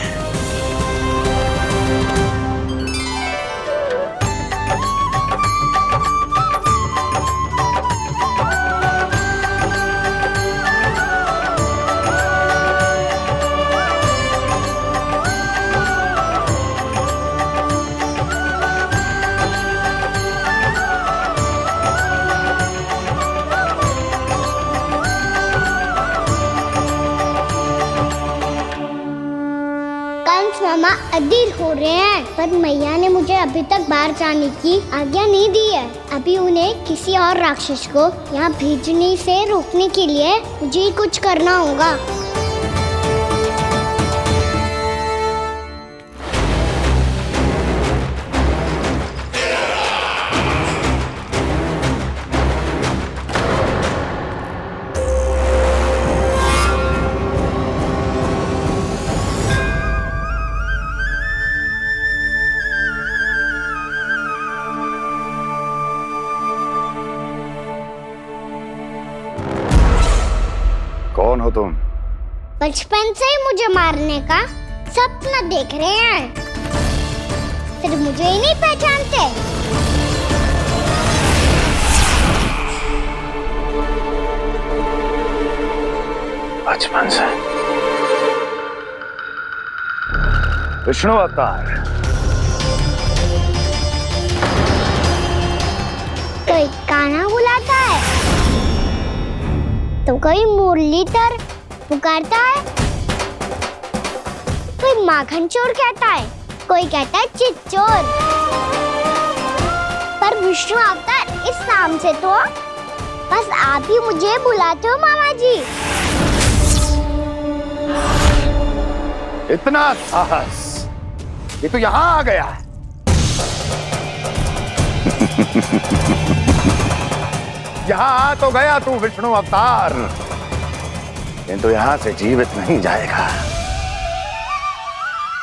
मामा अधीर हो रहे हैं, पर मैया ने मुझे अभी तक बाहर जाने की आज्ञा नहीं दी है। अभी उन्हें किसी और राक्षस को यहाँ भेजने से रोकने के लिए मुझे ही कुछ करना होगा। कौन हो तुम? बचपन से ही मुझे मारने का सपना देख रहे हैं, फिर मुझे ही नहीं पहचानते। बचपन से विष्णु अवतार। कोई कान्हा बुलाता है। तो कोई मुरलीधर पुकारता है, कोई माखन चोर कहता है, कोई कहता है चित चोर। पर विष्णु अवतार इस नाम से तो बस आप ही मुझे बुलाते हो मामा जी। इतना साहस ये तो यहाँ आ गया। यहाँ आ तो गया तू विष्णु अवतार, किंतु यहाँ से जीवित नहीं जाएगा।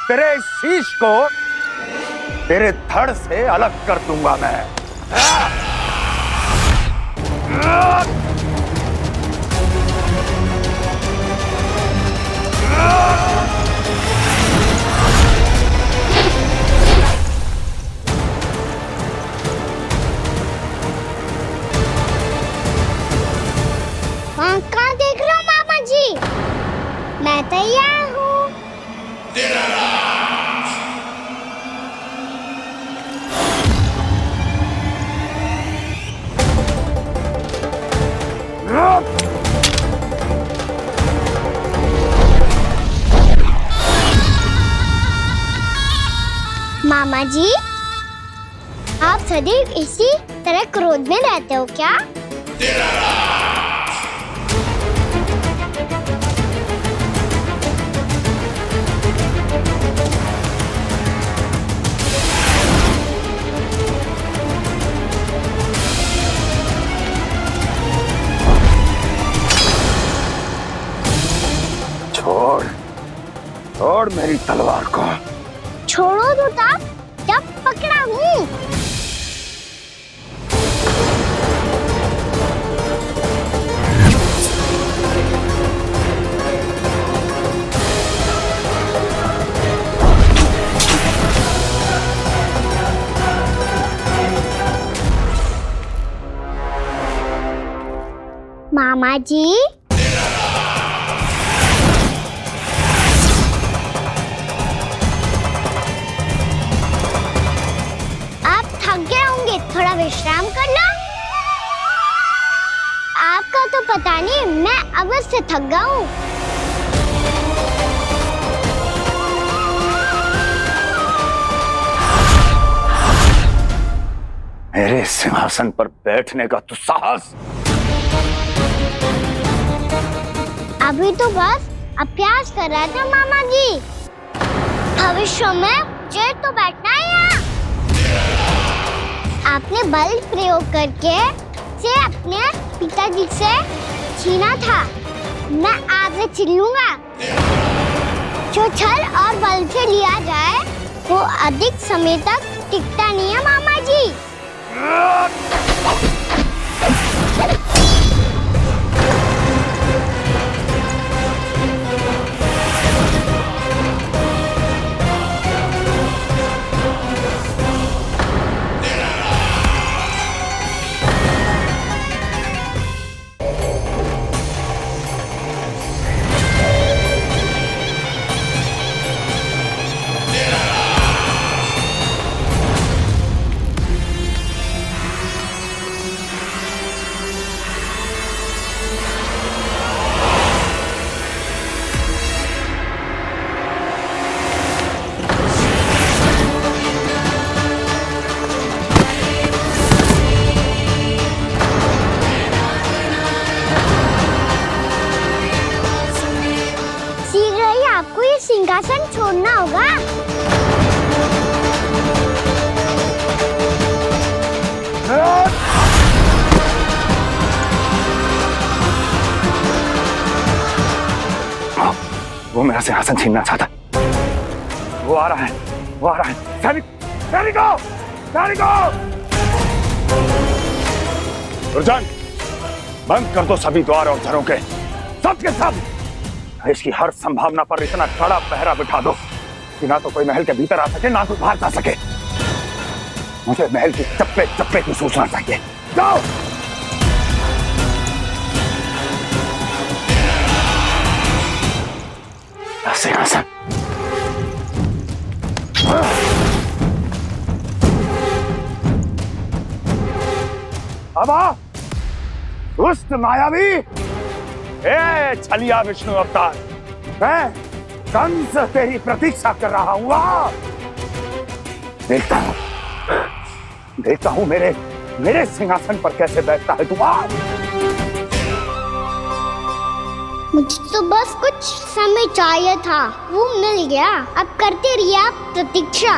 तेरे शीश को तेरे धड़ से अलग कर दूंगा मैं। वहाँ कहाँ देख रहे हो मामा जी? मैं तैयार हूँ। मामा जी, आप सदैव इसी तरह क्रोध में रहते हो क्या? छोड़ छोड़ मेरी तलवार को। छोड़ो तो तब जब पकड़ा हूँ। मामा जी, थोड़ा विश्राम कर लो। आपका तो पता नहीं, मैं अवश्य थक गया हूँ। मेरे सिंहासन पर बैठने का तू साहस? अभी तो बस अभ्यास कर रहा था मामा जी। भविष्य में मुझे तो बैठना है यहाँ। आपने बल प्रयोग करके से अपने पिताजी से छीना था, मैं आपसे छीन लूंगा। जो छल और बल से लिया जाए वो अधिक समय तक टिकता नहीं है मामा जी। आपको ये सिंहासन छोड़ना होगा। वो मेरा सिंहासन छीनना चाहता। वो आ रहा है, वो आ रहा है। सैनिकों, दुर्जन, बंद कर दो सभी द्वार और घरों के, सब के सब। इसकी हर संभावना पर इतना कड़ा पहरा बिठा दो कि ना तो कोई महल के भीतर आ सके, ना कोई बाहर जा सके। मुझे महल की चप्पे चप्पे की सूचना चाहिए। जाओ। सिंहासन। अब आ, दुष्ट मायावी, ए छलिया विष्णु अवतार, मैं कंस तेरी प्रतीक्षा कर रहा हूं। देखता हूं मेरे सिंहासन पर कैसे बैठता है तू। मुझे तो बस कुछ समय चाहिए था, वो मिल गया। अब करते रहिए आप प्रतीक्षा।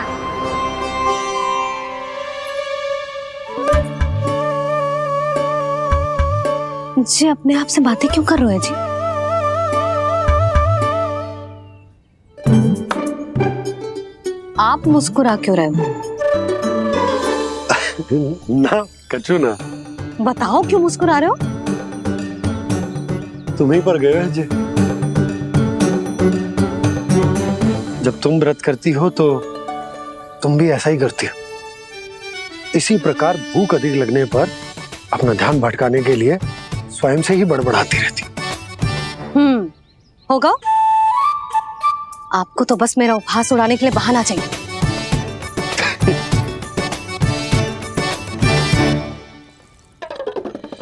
जी अपने आप से बातें क्यों कर रहे हैं जी? आप मुस्कुरा क्यों रहे हो? ना कछु ना। बताओ क्यों मुस्कुरा रहे हो? तुम्हीं पर गए हैं जी। जब तुम व्रत करती हो तो तुम भी ऐसा ही करती हो। इसी प्रकार भूख अधिक लगने पर अपना ध्यान भटकाने के लिए स्वयं से ही बड़बड़ाती रहती। होगा। आपको तो बस मेरा उपहास उड़ाने के लिए बहाना चाहिए।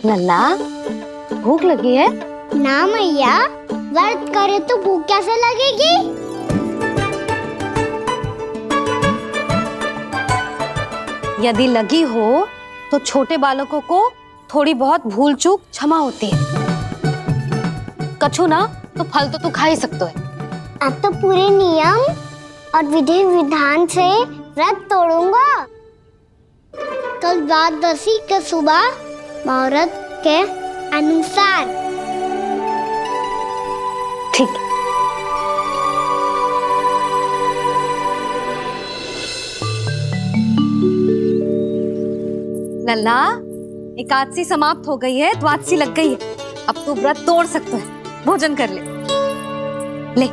लल्ला भूख लगी है? ना मैया, व्रत करे तो भूख कैसे लगेगी? यदि लगी हो तो छोटे बालकों को थोड़ी बहुत भूल चूक क्षमा होती है। कछु ना तो फल तो तू खा ही सकते है। अब तो पूरे नियम और विधि विधान से व्रत तोड़ूंगा। कल द्वादशी के सुबह मुहूर्त के अनुसार। ठीक। लल्ला एकादशी समाप्त हो गई है, द्वादशी लग गई है। अब तू व्रत तोड़ सकते है। भोजन कर ले। ले।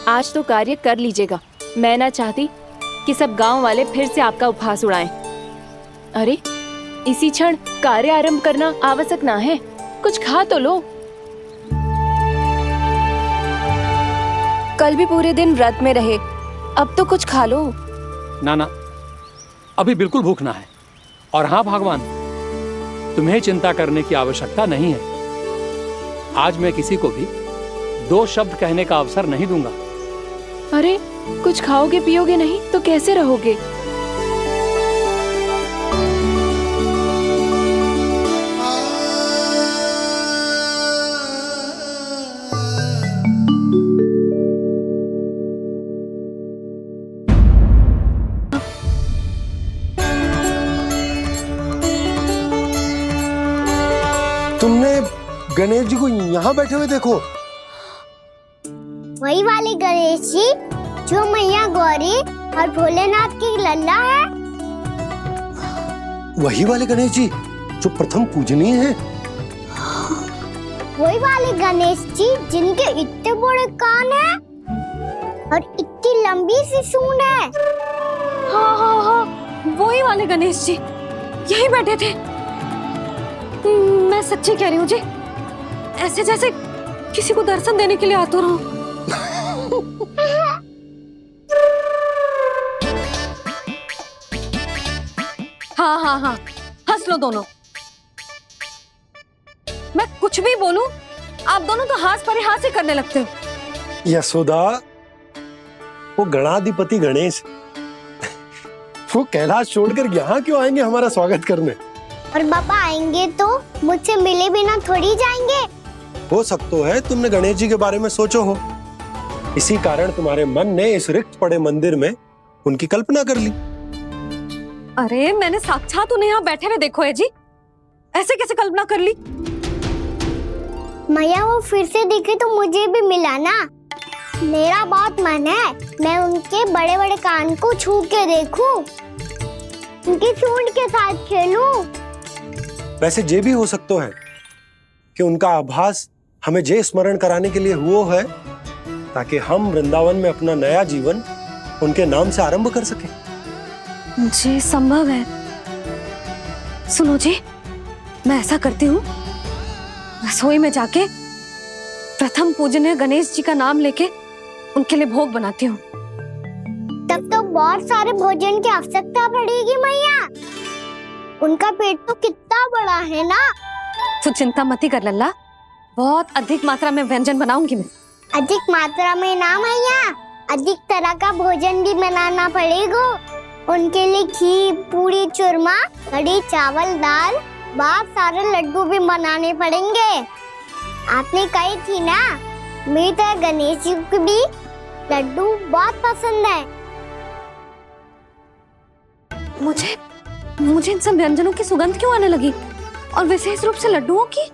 आज तो कार्य कर लीजिएगा। मैं ना चाहती कि सब गांव वाले फिर से आपका उपहास उड़ाएं। अरे इसी क्षण कार्य आरंभ करना आवश्यक ना है। कुछ खा तो लो। कल भी पूरे दिन व्रत में रहे, अब तो कुछ खा लो। ना ना, अभी बिल्कुल भूख ना है। और हाँ भगवान, तुम्हें चिंता करने की आवश्यकता नहीं है। आज मैं किसी को भी 2 शब्द कहने का अवसर नहीं दूंगा। अरे कुछ खाओगे पियोगे नहीं तो कैसे रहोगे? तुमने गणेश जी को यहाँ बैठे हुए देखो। वही वाले गणेश जी जो मैया गौरी और भोलेनाथ की लल्ला है। वही वाले गणेश जी जो प्रथम पूजनीय हैं। वही वाले गणेश जी जिनके इतने बड़े कान हैं और इतनी लंबी सी सूंड है। हाँ हाँ हाँ, वही वाले गणेश जी यही बैठे थे। मैं सच्ची कह रही हूँ जी, ऐसे जैसे किसी को दर्शन देने के लिए आतुर हूँ। हाँ हाँ हाँ, हंस लो दोनों। मैं कुछ भी बोलूं, आप दोनों तो हाथ परिहास ही करने लगते हो। यशोदा, वो गणाधिपति गणेश वो कैलाश छोड़कर यहाँ क्यों आएंगे हमारा स्वागत करने? और पापा आएंगे तो मुझसे मिले बिना थोड़ी जाएंगे। हो सकता है तुमने गणेश जी के बारे में सोचो हो, इसी कारण तुम्हारे मन ने इस रिक्त पड़े मंदिर में उनकी कल्पना कर ली। अरे मैंने साक्षात उन्हें यहाँ बैठे हुए देखो है जी, ऐसे कैसे कल्पना कर ली? मैया वो फिर से दिखे तो मुझे भी मिला ना। मेरा बहुत मन है मैं उनके बड़े बड़े कान को छू के देखूं, उनकी सूंड के साथ खेलूं। वैसे ये भी हो सकता है कि उनका आभास हमें ये स्मरण कराने के लिए हुआ है ताकि हम वृंदावन में अपना नया जीवन उनके नाम से आरंभ कर सके। जी संभव है। सुनो जी, मैं ऐसा करती हूँ, रसोई में जाके प्रथम पूजनीय गणेश जी का नाम लेके उनके लिए भोग बनाती हूँ। तब तो बहुत सारे भोजन की आवश्यकता पड़ेगी मैया। उनका पेट तो कितना बड़ा है ना। तू चिंता मत ही कर लल्ला, बहुत अधिक मात्रा में व्यंजन बनाऊंगी मैं। अधिक मात्रा में ना मैया, अधिक तरह का भोजन भी बनाना पड़ेगा। उनके लिए खीर, पूरी, चूरमा, कढ़ी, चावल, दाल, बहुत सारे लड्डू भी बनाने पड़ेंगे। आपने कही थी ना, मेरी तरह गणेश जी को भी लड्डू बहुत पसंद है। मुझे इन सब व्यंजनों की सुगंध क्यों आने लगी, और विशेष रूप से लड्डुओं की?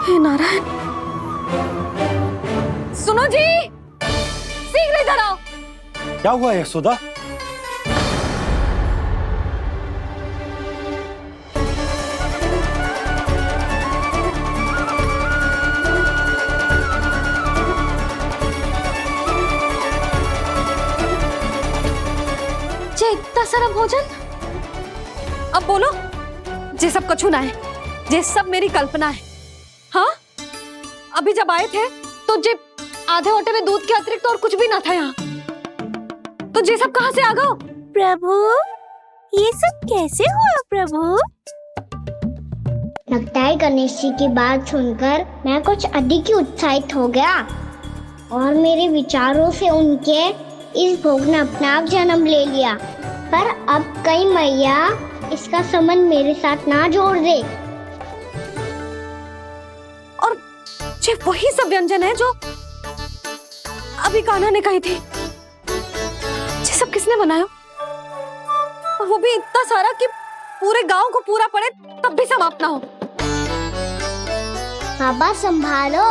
हे नारायण, सुनो जी, शीघ्र इधर आओ। क्या हुआ यशोदा? जे इतना सारा भोजन, अब बोलो, जे सब कछु ना है, जे सब मेरी कल्पना है। हाँ, अभी जब आए थे तो जे आधे ओटे में दूध के अतिरिक्त और कुछ भी ना था यहाँ, तो जे सब कहाँ से आ गए? प्रभु, ये सब कैसे हुआ प्रभु? लगता है गणेश जी की बात सुनकर मैं कुछ अधिक ही उत्साहित हो गया, और मेरे विचारों से उनके इस भोग ने अपने आप जन्म ले लिया। पर अब कहीं मैया इसका संबंध मेरे साथ ना जोड़ दे। और जे वही सब व्यंजन है जो अभी कान्हा ने कही थी, ये सब किसने बनाया? और वो भी इतना सारा कि पूरे गांव को पूरा पड़े तब भी समाप्त ना हो। बाबा संभालो।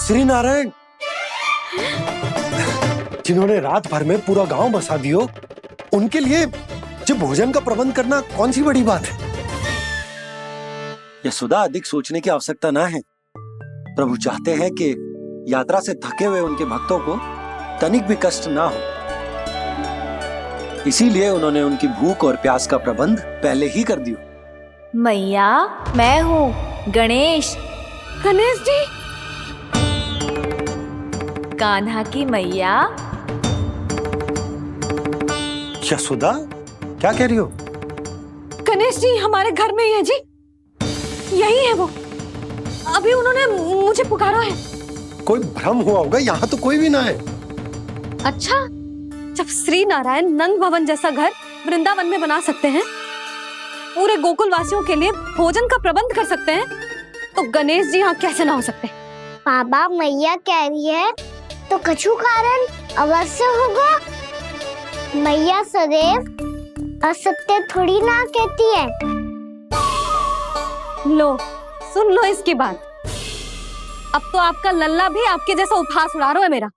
श्री नारायण, जिन्होंने रात भर में पूरा गांव बसा दियो, उनके लिए जो भोजन का प्रबंध करना कौन सी बड़ी बात है? यशोदा, अधिक सोचने की आवश्यकता ना है। प्रभु चाहते हैं कि यात्रा से थके हुए उनके भक्तों को तनिक भी कष्ट ना हो, इसीलिए उन्होंने उनकी भूख और प्यास का प्रबंध पहले ही कर दिया। मैया, मैं हूँ गणेश। गणेश जी? कान्हा की मैया। यशोदा, क्या कह रही हो? गणेश जी हमारे घर में ही है जी, यही है वो। अभी उन्होंने मुझे पुकारा है। कोई भ्रम हुआ होगा, यहाँ तो कोई भी ना है। अच्छा, जब श्री नारायण नंद भवन जैसा घर वृंदावन में बना सकते हैं, पूरे गोकुल वासियों के लिए भोजन का प्रबंध कर सकते हैं, तो गणेश जी यहाँ कैसे ना हो सकते? बाबा, मैया कह रही है तो कछु कारण अवश्य होगा। मैया सदैव असत्य थोड़ी ना कहती है। लो, सुन लो इसकी बात। अब तो आपका लल्ला भी आपके जैसा उपहास उड़ा रहा है मेरा।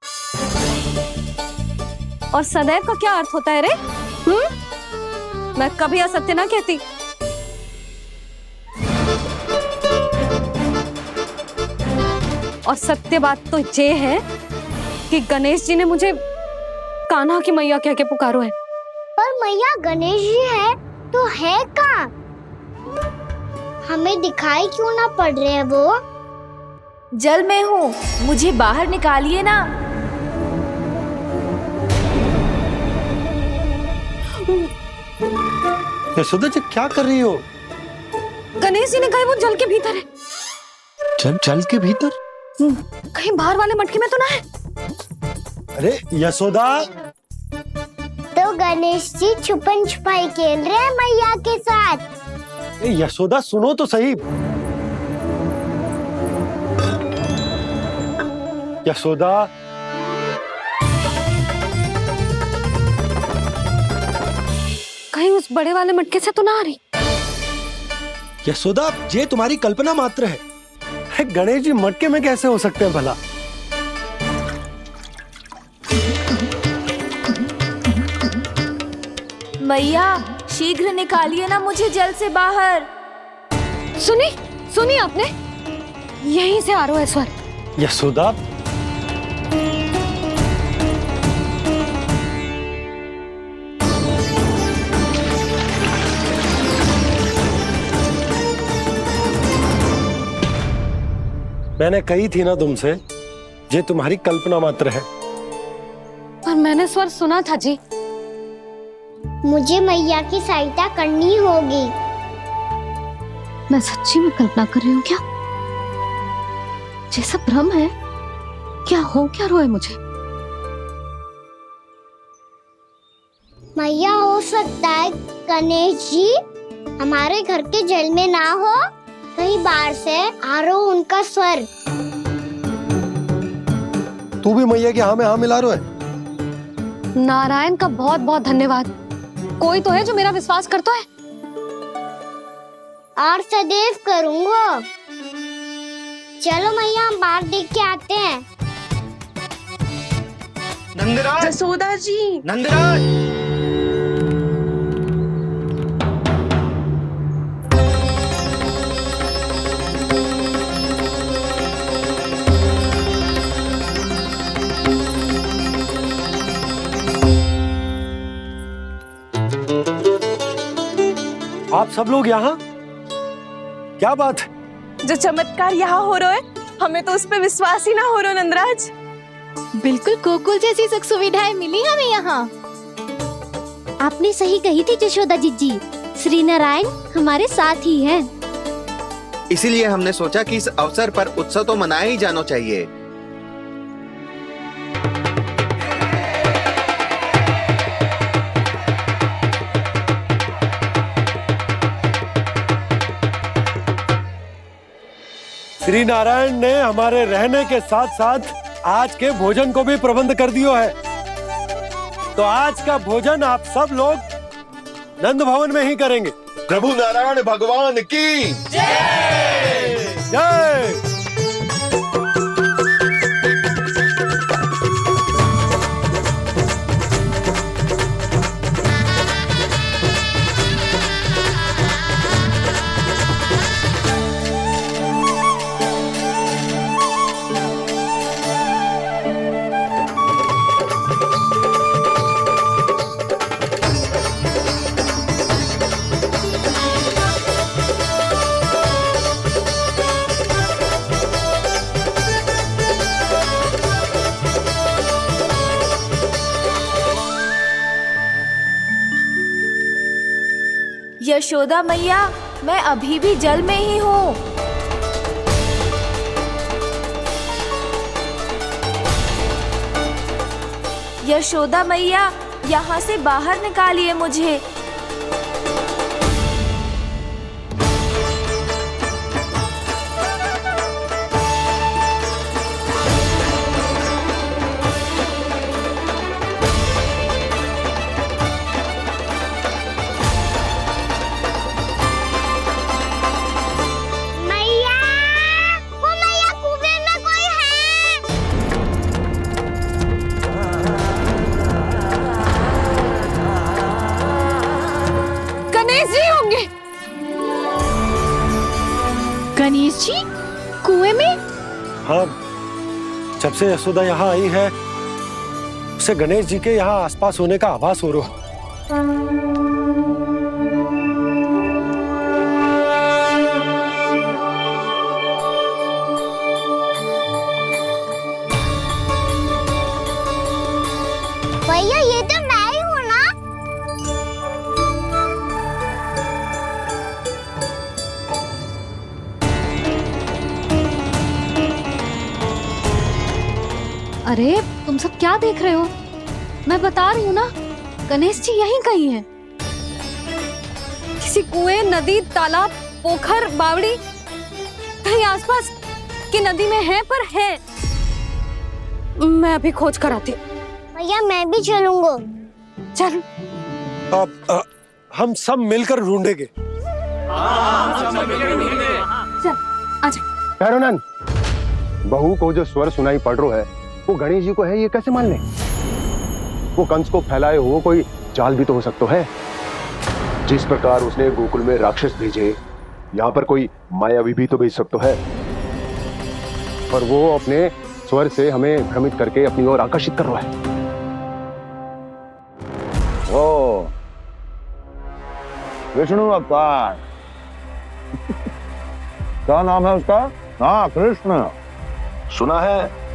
और सदैव का क्या अर्थ होता है रे? मैं कभी असत्य ना कहती। और सत्य बात तो ये है कि गणेश जी ने मुझे कान्हा की मैया कह के पुकारो है। पर मैया गणेश जी है तो है कहाँ? हमें दिखाई क्यों ना पड़ रहे हैं वो? जल में हूँ, मुझे बाहर निकालिए ना। यशोदा जी, क्या कर रही हो? गणेश जी ने कहा वो जल के भीतर है। जल के भीतर? कहीं बाहर वाले मटके में तो ना है? अरे यशोदा! तो गणेश जी छुपन छुपाई खेल रहे हैं मैया के साथ। यशोदा, सुनो तो सही। यशोदा, कहीं उस बड़े वाले मटके से तो ना आ रही? यशोदा, ये तुम्हारी कल्पना मात्र है। गणेश जी मटके में कैसे हो सकते हैं भला? मैया शीघ्र निकालिए ना मुझे जल से बाहर। सुनी आपने? यहीं से आ रहा है स्वर। यशोदा, मैंने कही थी ना तुमसे, ये तुम्हारी कल्पना मात्र है। पर मैंने स्वर सुना था जी। मुझे मैया की सहायता करनी होगी। मैं सच्ची में कल्पना कर रही हूँ क्या? ये सब भ्रम है क्या? हो क्या रहा है मुझे? मैया हो सकता है गणेश जी हमारे घर के जल में ना हो, कहीं बाहर से आ रहा हो उनका स्वर। तू भी मैया के हाँ में हाँ मिला रहा है। नारायण का बहुत बहुत धन्यवाद। कोई तो है जो मेरा विश्वास करता है। और सदैव करूंगा। चलो मैया हम बाहर देख के आते हैं। नंदराज, जसोदा जी, नंदराज। आप सब लोग यहाँ? क्या बात है? जो चमत्कार यहाँ हो रहा है, हमें तो उस पे विश्वास ही ना हो रहा नंदराज। बिल्कुल गोकुल जैसी सुख सुविधाएं मिली हमें यहाँ। आपने सही कही थी यशोदा जीजी, श्री नारायण हमारे साथ ही हैं। इसीलिए हमने सोचा कि इस अवसर पर उत्सव तो मनाया ही जाना चाहिए। श्री नारायण ने हमारे रहने के साथ साथ आज के भोजन को भी प्रबंध कर दियो है। तो आज का भोजन आप सब लोग नंद भवन में ही करेंगे। प्रभु नारायण भगवान की जय जय। यशोदा मैया, मैं अभी भी जल में ही हूँ। यशोदा मैया, यहाँ से बाहर निकालिए मुझे। गणेश जी कुएं में? हाँ, जब से यशोदा यहाँ आई है उसे गणेश जी के यहाँ आसपास होने का आभास हो रहा। भैया ये तो मैं ही हूँ ना? अरे तुम सब क्या देख रहे हो? मैं बता रही हूँ ना, गणेश जी यहीं कहीं हैं। किसी कुएं, नदी, तालाब, पोखर, बावड़ी कहीं आसपास की नदी में है, पर है। मैं अभी खोज कर आती हूँ। भैया मैं भी चलूंगा। चल। अब हम सब मिलकर ढूंढेंगे। चल आजा। भैरवनंद, बहू को जो स्वर सुनाई पड़ रहा है वो गणेश जी को है, ये कैसे मान ले? वो कंस को फैलाए हुए कोई जाल भी तो हो सकता है। जिस प्रकार उसने गोकुल में राक्षस भेजे, यहाँ पर कोई मायावी भी तो भेज सकता है, पर वो अपने स्वर से हमें भ्रमित करके अपनी ओर आकर्षित कर रहा है। ओ विष्णु अवतार। क्या नाम है उसका? हाँ, कृष्ण। सुना है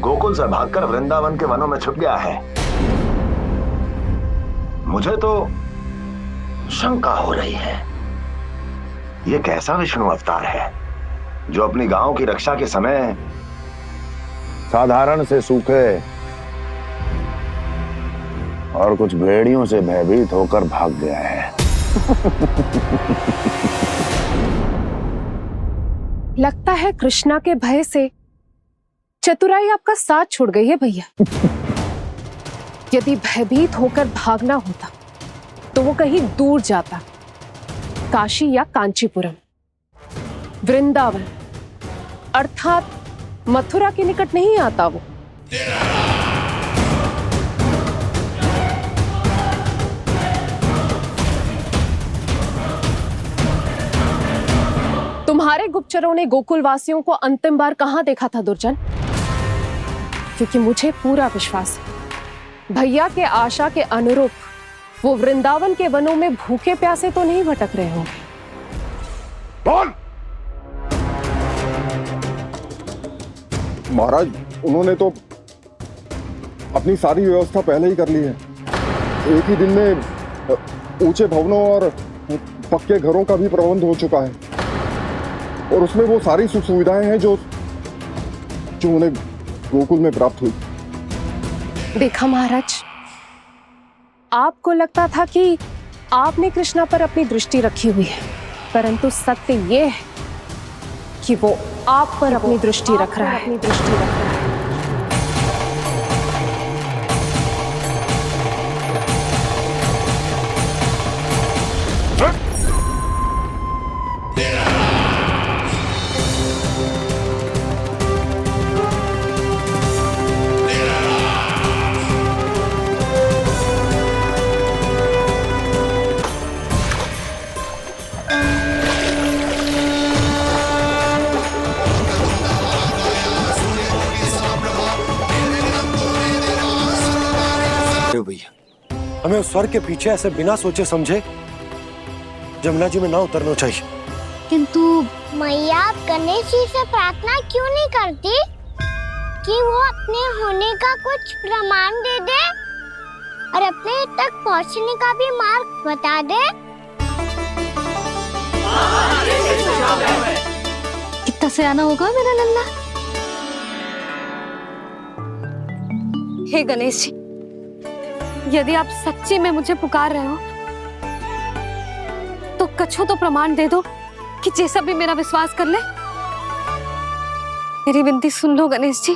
गोकुल से भागकर वृंदावन के वनों में छुप गया है। मुझे तो शंका हो रही है, ये कैसा विष्णु अवतार है जो अपनी गांव की रक्षा के समय साधारण से सूखे और कुछ भेड़ियों से भयभीत होकर भाग गया है। लगता है कृष्णा के भय से चतुराई आपका साथ छोड़ गई है भैया। यदि भयभीत होकर भागना होता तो वो कहीं दूर जाता, काशी या कांचीपुरम, वृंदावन अर्थात मथुरा के निकट नहीं आता वो। तुम्हारे गुप्तचरों ने गोकुल वासियों को अंतिम बार कहां देखा था दुर्जन? क्योंकि मुझे पूरा विश्वास है भैया के आशा के अनुरूप वो वृंदावन के वनों में भूखे प्यासे तो नहीं भटक रहे होंगे। बोल। महाराज, उन्होंने तो अपनी सारी व्यवस्था पहले ही कर ली है। एक ही दिन में ऊंचे भवनों और पक्के घरों का भी प्रबंध हो चुका है, और उसमें वो सारी सुख सुविधाएं हैं जो उन्हें गोकुल में प्राप्त हुई। देखा महाराज, आपको लगता था कि आपने कृष्णा पर अपनी दृष्टि रखी हुई है, परंतु सत्य ये है कि वो आप पर अपनी दृष्टि रख रहा है। भैया, हमें उस स्वर के पीछे ऐसे बिना सोचे समझे जमुना जी में ना उतरना चाहिए। किंतु मैया, आप गणेश जी से प्रार्थना क्यों नहीं करती कि वो अपने होने का कुछ प्रमाण दे दे और अपने तक पहुंचने का भी मार्ग बता दे? कितना सयाना होगा मेरा लल्ला। हे गणेश जी, यदि आप सच्ची में मुझे पुकार रहे हो तो कछो तो प्रमाण दे दो कि जैसा भी मेरा विश्वास कर ले। मेरी विनती सुन लो गणेश जी।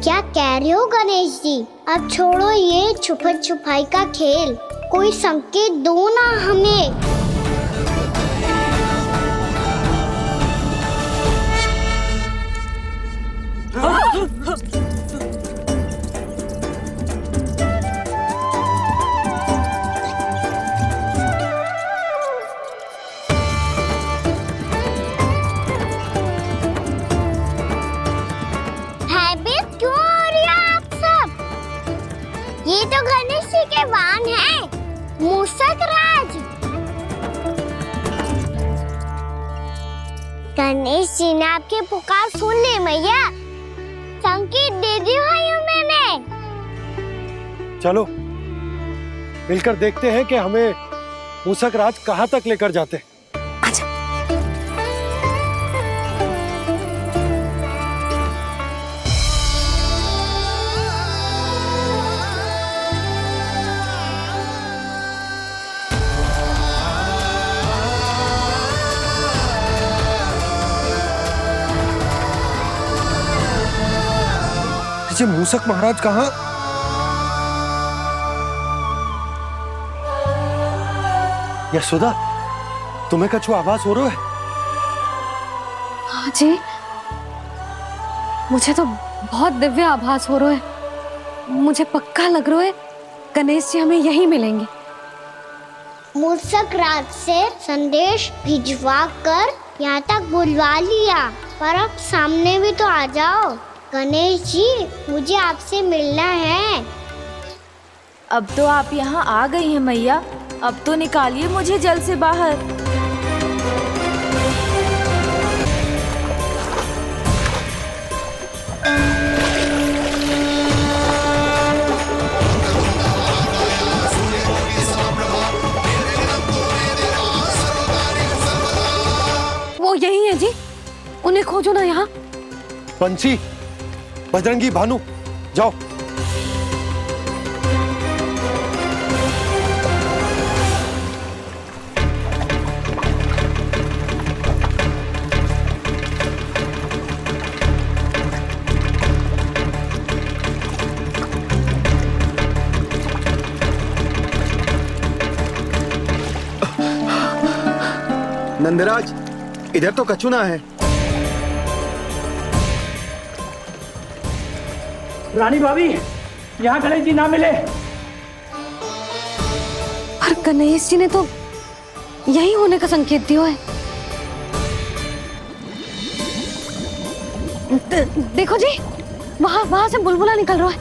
क्या कह रहे हो गणेश जी? अब छोड़ो ये छुपन छुपाई का खेल, कोई संकेत दो ना हमें। भयभीत क्यों हो रही है आप सब? ये तो गणेश जी के वाहन हैं, मूषक राज। गणेश जी ने आपकी पुकार सुन ली मैया, संकेत दे दी भाइयों मैंने। चलो मिलकर देखते हैं कि हमें मूषक राज कहां तक लेकर जाते हैं। मूषक महाराज कहाँ? यशोदा, तुम्हें कछु आभास हो रहा है? हाँ जी, मुझे तो बहुत दिव्य आभास हो रहा है। मुझे पक्का लग रहा है गणेश जी हमें यहीं मिलेंगे। मूसक रात से संदेश भिजवा कर यहाँ तक बुलवा लिया, पर अब सामने भी तो आ जाओ। गणेश जी, मुझे आपसे मिलना है। अब तो आप यहाँ आ गई हैं मैया, अब तो निकालिए मुझे जल से बाहर। वो यही है जी, उन्हें खोजो ना यहाँ। बंसी, बजरंगी, भानु, जाओ। नंदराज, इधर तो कछु ना है। रानी भाभी, यहाँ गणेश जी ना मिले। पर गणेश जी ने तो यही होने का संकेत दिया है। देखो जी, वहां से बुलबुला निकल रहा है।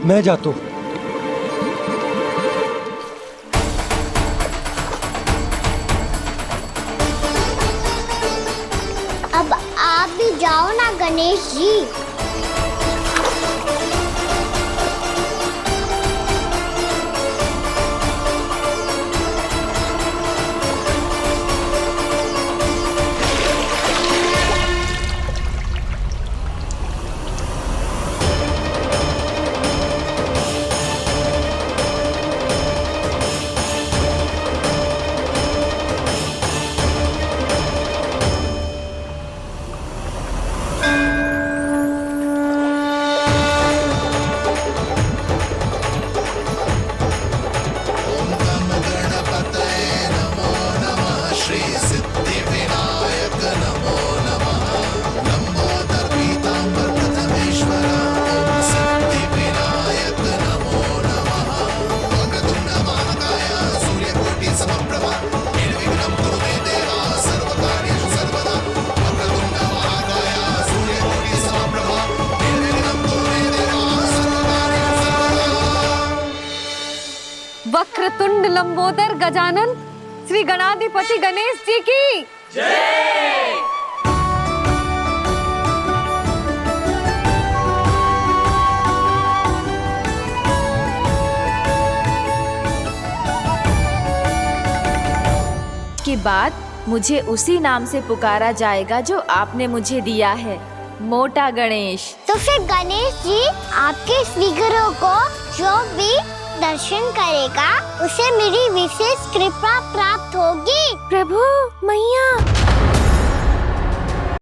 मैं जाता हूं। अब आप भी जाओ ना गणेश जी। वक्रतुंड लंबोदर गजानन श्री गणाधिपति गणेश जी की जय। के बाद मुझे उसी नाम से पुकारा जाएगा जो आपने मुझे दिया है, मोटा गणेश। तो फिर गणेश जी, आपके इस विग्रह को जो भी दर्शन करेगा उसे मेरी विशेष कृपा प्राप्त होगी। प्रभु, मैया।